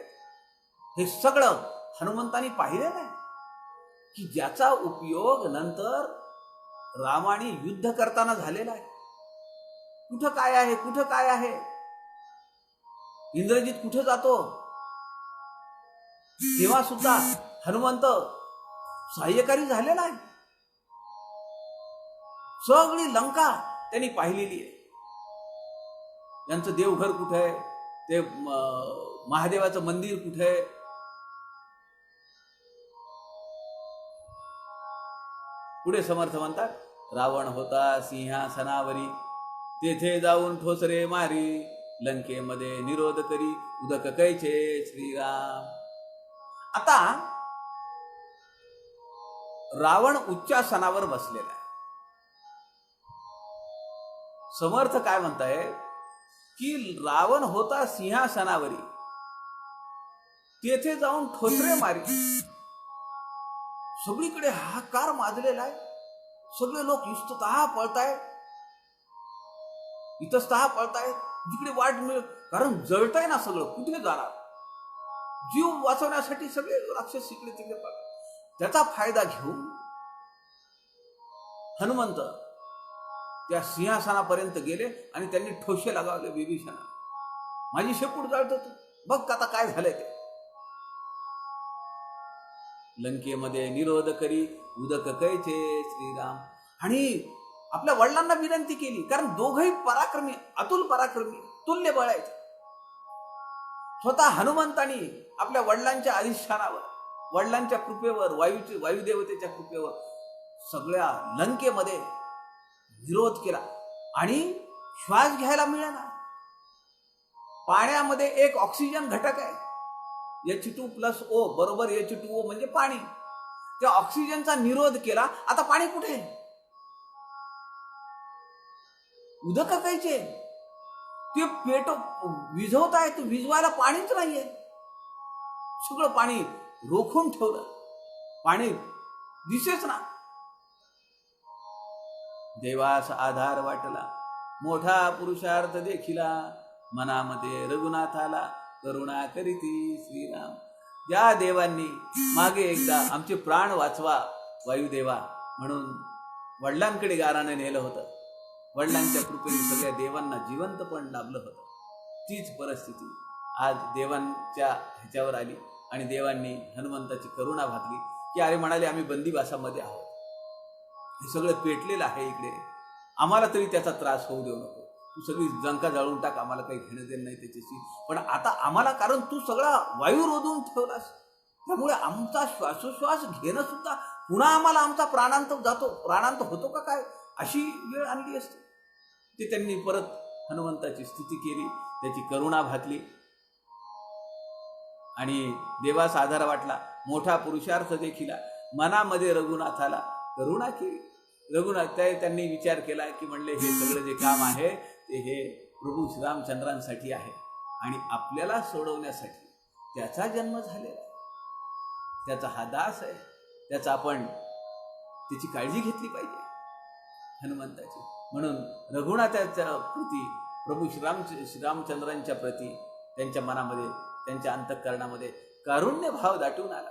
हे सगळं हनुमंतानी पाहिलं नाही की ज्याचा उपयोग नंतर रामाने युद्ध करताना झालेला आहे. कुठं काय आहे, कुठं काय आहे. इंद्रजित कुठे जातो तेव्हा सुद्धा हनुमंत सहाय्यकारी झालेला आहे. सगळी लंका त्यांनी पाहिलेली आहे. यांचं देवघर कुठे आहे, ते महादेवाचं मंदिर कुठे आहे, पुढे समर्थ म्हणतात, रावण होता सिंहासनावरी, तेथे जाऊन ठोसरे मारी, लंकेमध्ये निरोध करी, उदक कैचे श्रीराम. आता रावण उच्चासनावर बसलेला आहे. समर्थ काय म्हणताय की रावण होता सिंहासनावरी, तेथे जाऊन ठोसरे मारी. सगळीकडे हाहाकार माजलेला आहे. सगळे लोक इस्ततः पळतायत, इतस्तः पळतायत, जिकडे वाट मिळ, कारण जळतंय ना सगळं, कुठे जाणार. जीव वाचवण्यासाठी सगळे राक्षस इकडे तिकडे पळतात. त्याचा फायदा घेऊन हनुमंत त्या सिंहासनापर्यंत गेले आणि त्यांनी ठोसे लगावले विभीषणाला. माझी शेपूट जळत होती, बघ आता काय झालंय ते. लंकेमध्ये निरोध करी, उदक कैचे श्रीराम. आणि आपल्या वडिलांना विनंती केली, कारण दोघही पराक्रमी, अतुल पराक्रमी, तुल्य बळ आहेत. स्वतः हनुमंतानी आपल्या वडिलांच्या अधिष्ठानावर, वडिलांच्या कृपेवर, वायुदेवतेच्या कृपेवर सगळ्या लंकेमध्ये विरोध केला आणि श्वास घ्यायला मिळाला. पाण्यामध्ये एक ऑक्सिजन घटक आहे, H2+O बरोबर H2O म्हणजे पाणी. त्या ऑक्सिजनचा निरोध केला. आता पाणी कुठे? उदक कायचे ते पेट विझवताय, ते विझवायला पाणीच नाहीये. सगळं पाणी रोखून ठेवलं, पाणी दिसेच ना. देवास आधार वाटला, मोठा पुरुषार्थ देखिला, मनामध्ये रघुनाथाला करुणा करीती श्रीराम. ज्या देवांनी मागे एकदा आमचे प्राण वाचवा वायुदेवा म्हणून वडिलांकडे गाराने नेलं होतं, वडिलांच्या कृपेने सगळ्या देवांना जिवंत पण लाभलं होतं, तीच परिस्थिती आज देवांच्या ह्याच्यावर आली. आणि देवांनी हनुमंताची करुणा भागली की अरे म्हणाले आम्ही बंदिवासामध्ये आहोत, हे सगळं पेटलेलं आहे इकडे, आम्हाला तरी त्याचा त्रास होऊ देऊ नको. तू सगळी जंका जाळून टाक, आम्हाला काही घेणं देणं नाही त्याच्याशी. पण आता आम्हाला, कारण तू सगळा वायू रोधून ठेवलास, त्यामुळे आमचा श्वासोश्वास घेणं सुद्धा पुन्हा आम्हाला आमचा प्राणांत जातो, प्राणांत होतो का काय, अशी वेळ आणली असते. ते त्यांनी परत हनुमंताची स्तुती केली, त्याची करुणा भातली आणि देवास आधार वाटला. मोठा पुरुषार्थ देखील मनामध्ये रघुनाथाला करुणा केली. रघुनाथ त्यांनी विचार केला की म्हणले हे सगळं जे काम आहे ते हे प्रभू श्रीरामचंद्रांसाठी आहे आणि आपल्याला सोडवण्यासाठी त्याचा जन्म झालेला आहे, त्याचा हा दास आहे, त्याचा आपण त्याची काळजी घेतली पाहिजे हनुमंताची. म्हणून रघुनाथाच्या प्रती, प्रभू श्रीरामचंद्रांच्या प्रती त्यांच्या मनामध्ये, त्यांच्या अंतःकरणामध्ये कारुण्य भाव दाटून आला.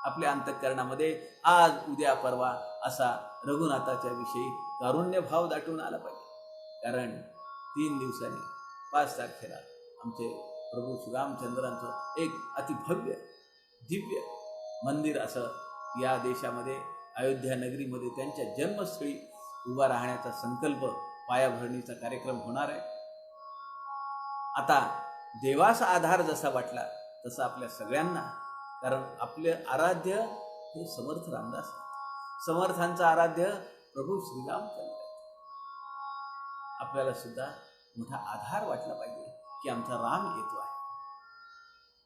आपल्या अंतःकरणामध्ये आज उद्या परवा असा रघुनाथाच्या विषयी कारुण्य भाव दाटून आला पाहिजे. कारण 3 दिवसांनी 5 तारखेला आमचे प्रभू श्रीरामचंद्रांचं एक अतिभव्य दिव्य मंदिर असं या देशामध्ये अयोध्या नगरीमध्ये त्यांच्या जन्मस्थळी उभा राहण्याचा संकल्प, पायाभरणीचा कार्यक्रम होणार आहे. आता देवाचा आधार जसा वाटला तसा आपल्या सगळ्यांना, कारण आपले आराध्य हे समर्थ रामदास, समर्थांचा आराध्य प्रभू श्रीरामचंद्र, आपल्याला सुद्धा मोठा आधार वाटला पाहिजे की आमचा राम येतो आहे.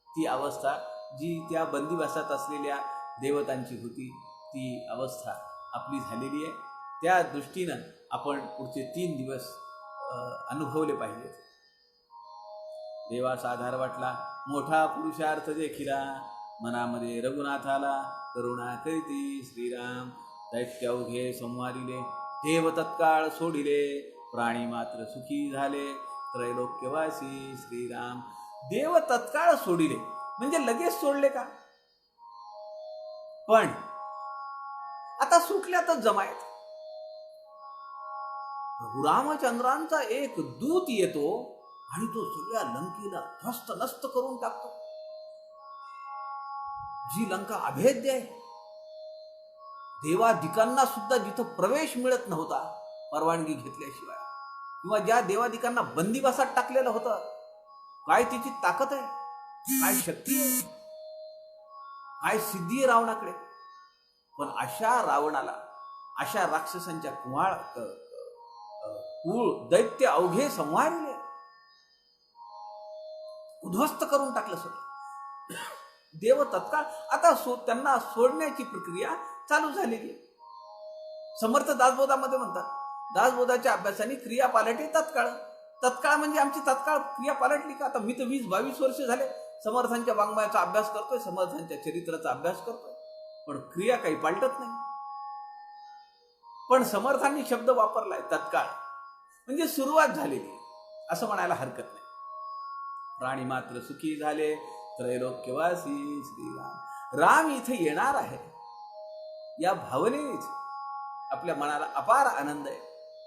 ती अवस्था जी त्या बंदिवासात असलेल्या देवतांची होती, ती अवस्था आपली झालेली आहे. त्या दृष्टीनं आपण पुढचे 3 दिवस अनुभवले पाहिजेत. देवाचा आधार वाटला, मोठा पुरुषार्थ देखिला, मनामध्ये रघुनाथाला करुणा करीती श्रीराम. दैत्यावघे संवारिले, देव तत्काळ सोडिले, प्राणी मात्र सुखी झाले, त्रैलोक्यवासी श्रीराम. देव तत्काळ सोडिले म्हणजे लगेच सोडले का? पण आता सुटल्यातच जमायत. रामचंद्रांचा एक दूत येतो आणि तो सगळ्या लंकेला ध्वस्त नष्ट करून टाकतो. जी लंका अभेद्य आहे, देवादिकांना सुद्धा जिथं प्रवेश मिळत नव्हता परवानगी घेतल्याशिवाय, किंवा ज्या देवादिकांना बंदिवासात टाकलेलं होतं, काय तिची ताकद आहे, काय शक्ती आहे, काय सिद्धी आहे रावणाकडे. पण अशा रावणाला, अशा राक्षसांच्या कुळ दैत्य अवघे संवारले, उद्ध्वस्त करून टाकलं सगळं. देव तत्काळ आता त्यांना सोडण्याची प्रक्रिया चालू झालेली आहे. समर्थ दासबोधामध्ये म्हणतात, दासबोधाच्या अभ्यासाने क्रिया पालटे तत्काळ. तत्काळ म्हणजे आमची तत्काळ क्रिया पालटली का? आता मी तर 20-22 वर्ष झाले समर्थांच्या वाङ्मयाचा अभ्यास करतोय, समर्थांच्या चरित्राचा अभ्यास करतोय, पण क्रिया काही पालटत नाही. पण समर्थांनी शब्द वापरलाय तत्काळ, म्हणजे सुरुवात झालेली असं म्हणायला हरकत नाही. प्राणी मात्र सुखी झाले, त्रैलोक्यवासी श्रीराम. राम इथे येणार आहे या भावनेच आपल्या मनाला अपार आनंद आहे.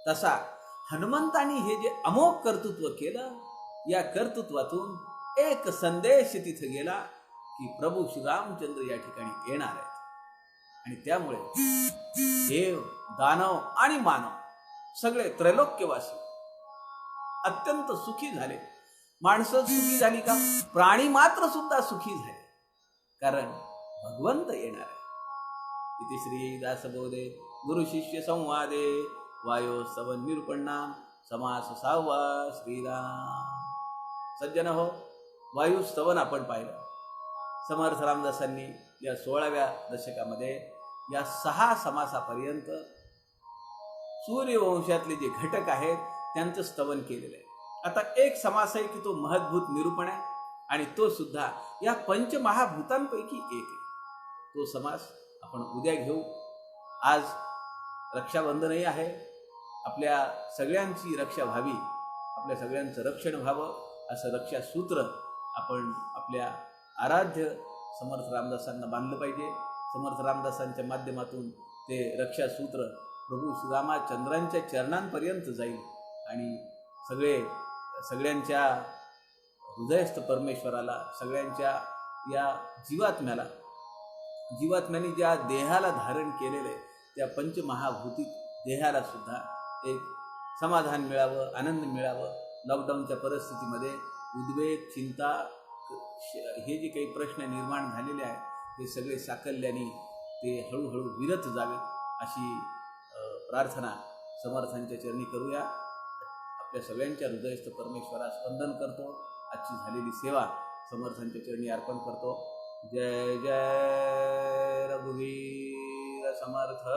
तसा हनुमंतांनी हे जे अमोघ कर्तृत्व केलं, या कर्तृत्वातून एक संदेश तिथे गेला की प्रभू श्रीरामचंद्र या ठिकाणी येणार आहेत. आणि त्यामुळे देव, दानव आणि मानव सगळे त्रैलोक्यवासी अत्यंत सुखी झाले. माणसं सुखी झाली का? प्राणी मात्र सुद्धा सुखी झाले, कारण भगवंत येणार आहे. इति श्री दासबोधे गुरु शिष्य संवादे वायो सवन निरूपणाम समास 6वा श्रीराम. सज्जन हो, वायू स्तवन आपण पाहिलं. समर्थ रामदासांनी या 16व्या दशकामध्ये या 6 समासापर्यंत सूर्यवंशातले जे घटक आहेत त्यांचं स्तवन केलेलं आहे. आता एक समास आहे की तो महद्भूत निरूपण आहे, आणि तो सुद्धा या पंचमहाभूतांपैकी एक आहे. तो समास आपण उद्या घेऊ. आज रक्षाबंधनही आहे. आपल्या सगळ्यांची रक्षा व्हावी, आपल्या सगळ्यांचं रक्षण व्हावं असं रक्षासूत्र आपण आपल्या आराध्य समर्थ रामदासांना बांधलं पाहिजे. समर्थ रामदासांच्या माध्यमातून ते रक्षासूत्र प्रभू श्रीरामचंद्रांच्या चरणांपर्यंत जाईल आणि सगळ्यांच्या हृदयस्थ परमेश्वराला, सगळ्यांच्या या जीवात्म्याने ज्या देहाला धारण केलेले त्या पंचमहाभूतिक देहाला सुद्धा एक समाधान मिळावं, आनंद मिळावं. लॉकडाऊनच्या परिस्थितीमध्ये उद्वेग, चिंता, हे जे काही प्रश्न निर्माण झालेले आहेत हे सगळे साकल्याने ते हळूहळू विरत जावेत अशी प्रार्थना समर्थांच्या चरणी करूया. आपल्या सगळ्यांच्या हृदयस्थ परमेश्वरास वंदन करतो. आजची झालेली सेवा समर्थांच्या चरणी अर्पण करतो. जय जय रघुवीर समर्थ.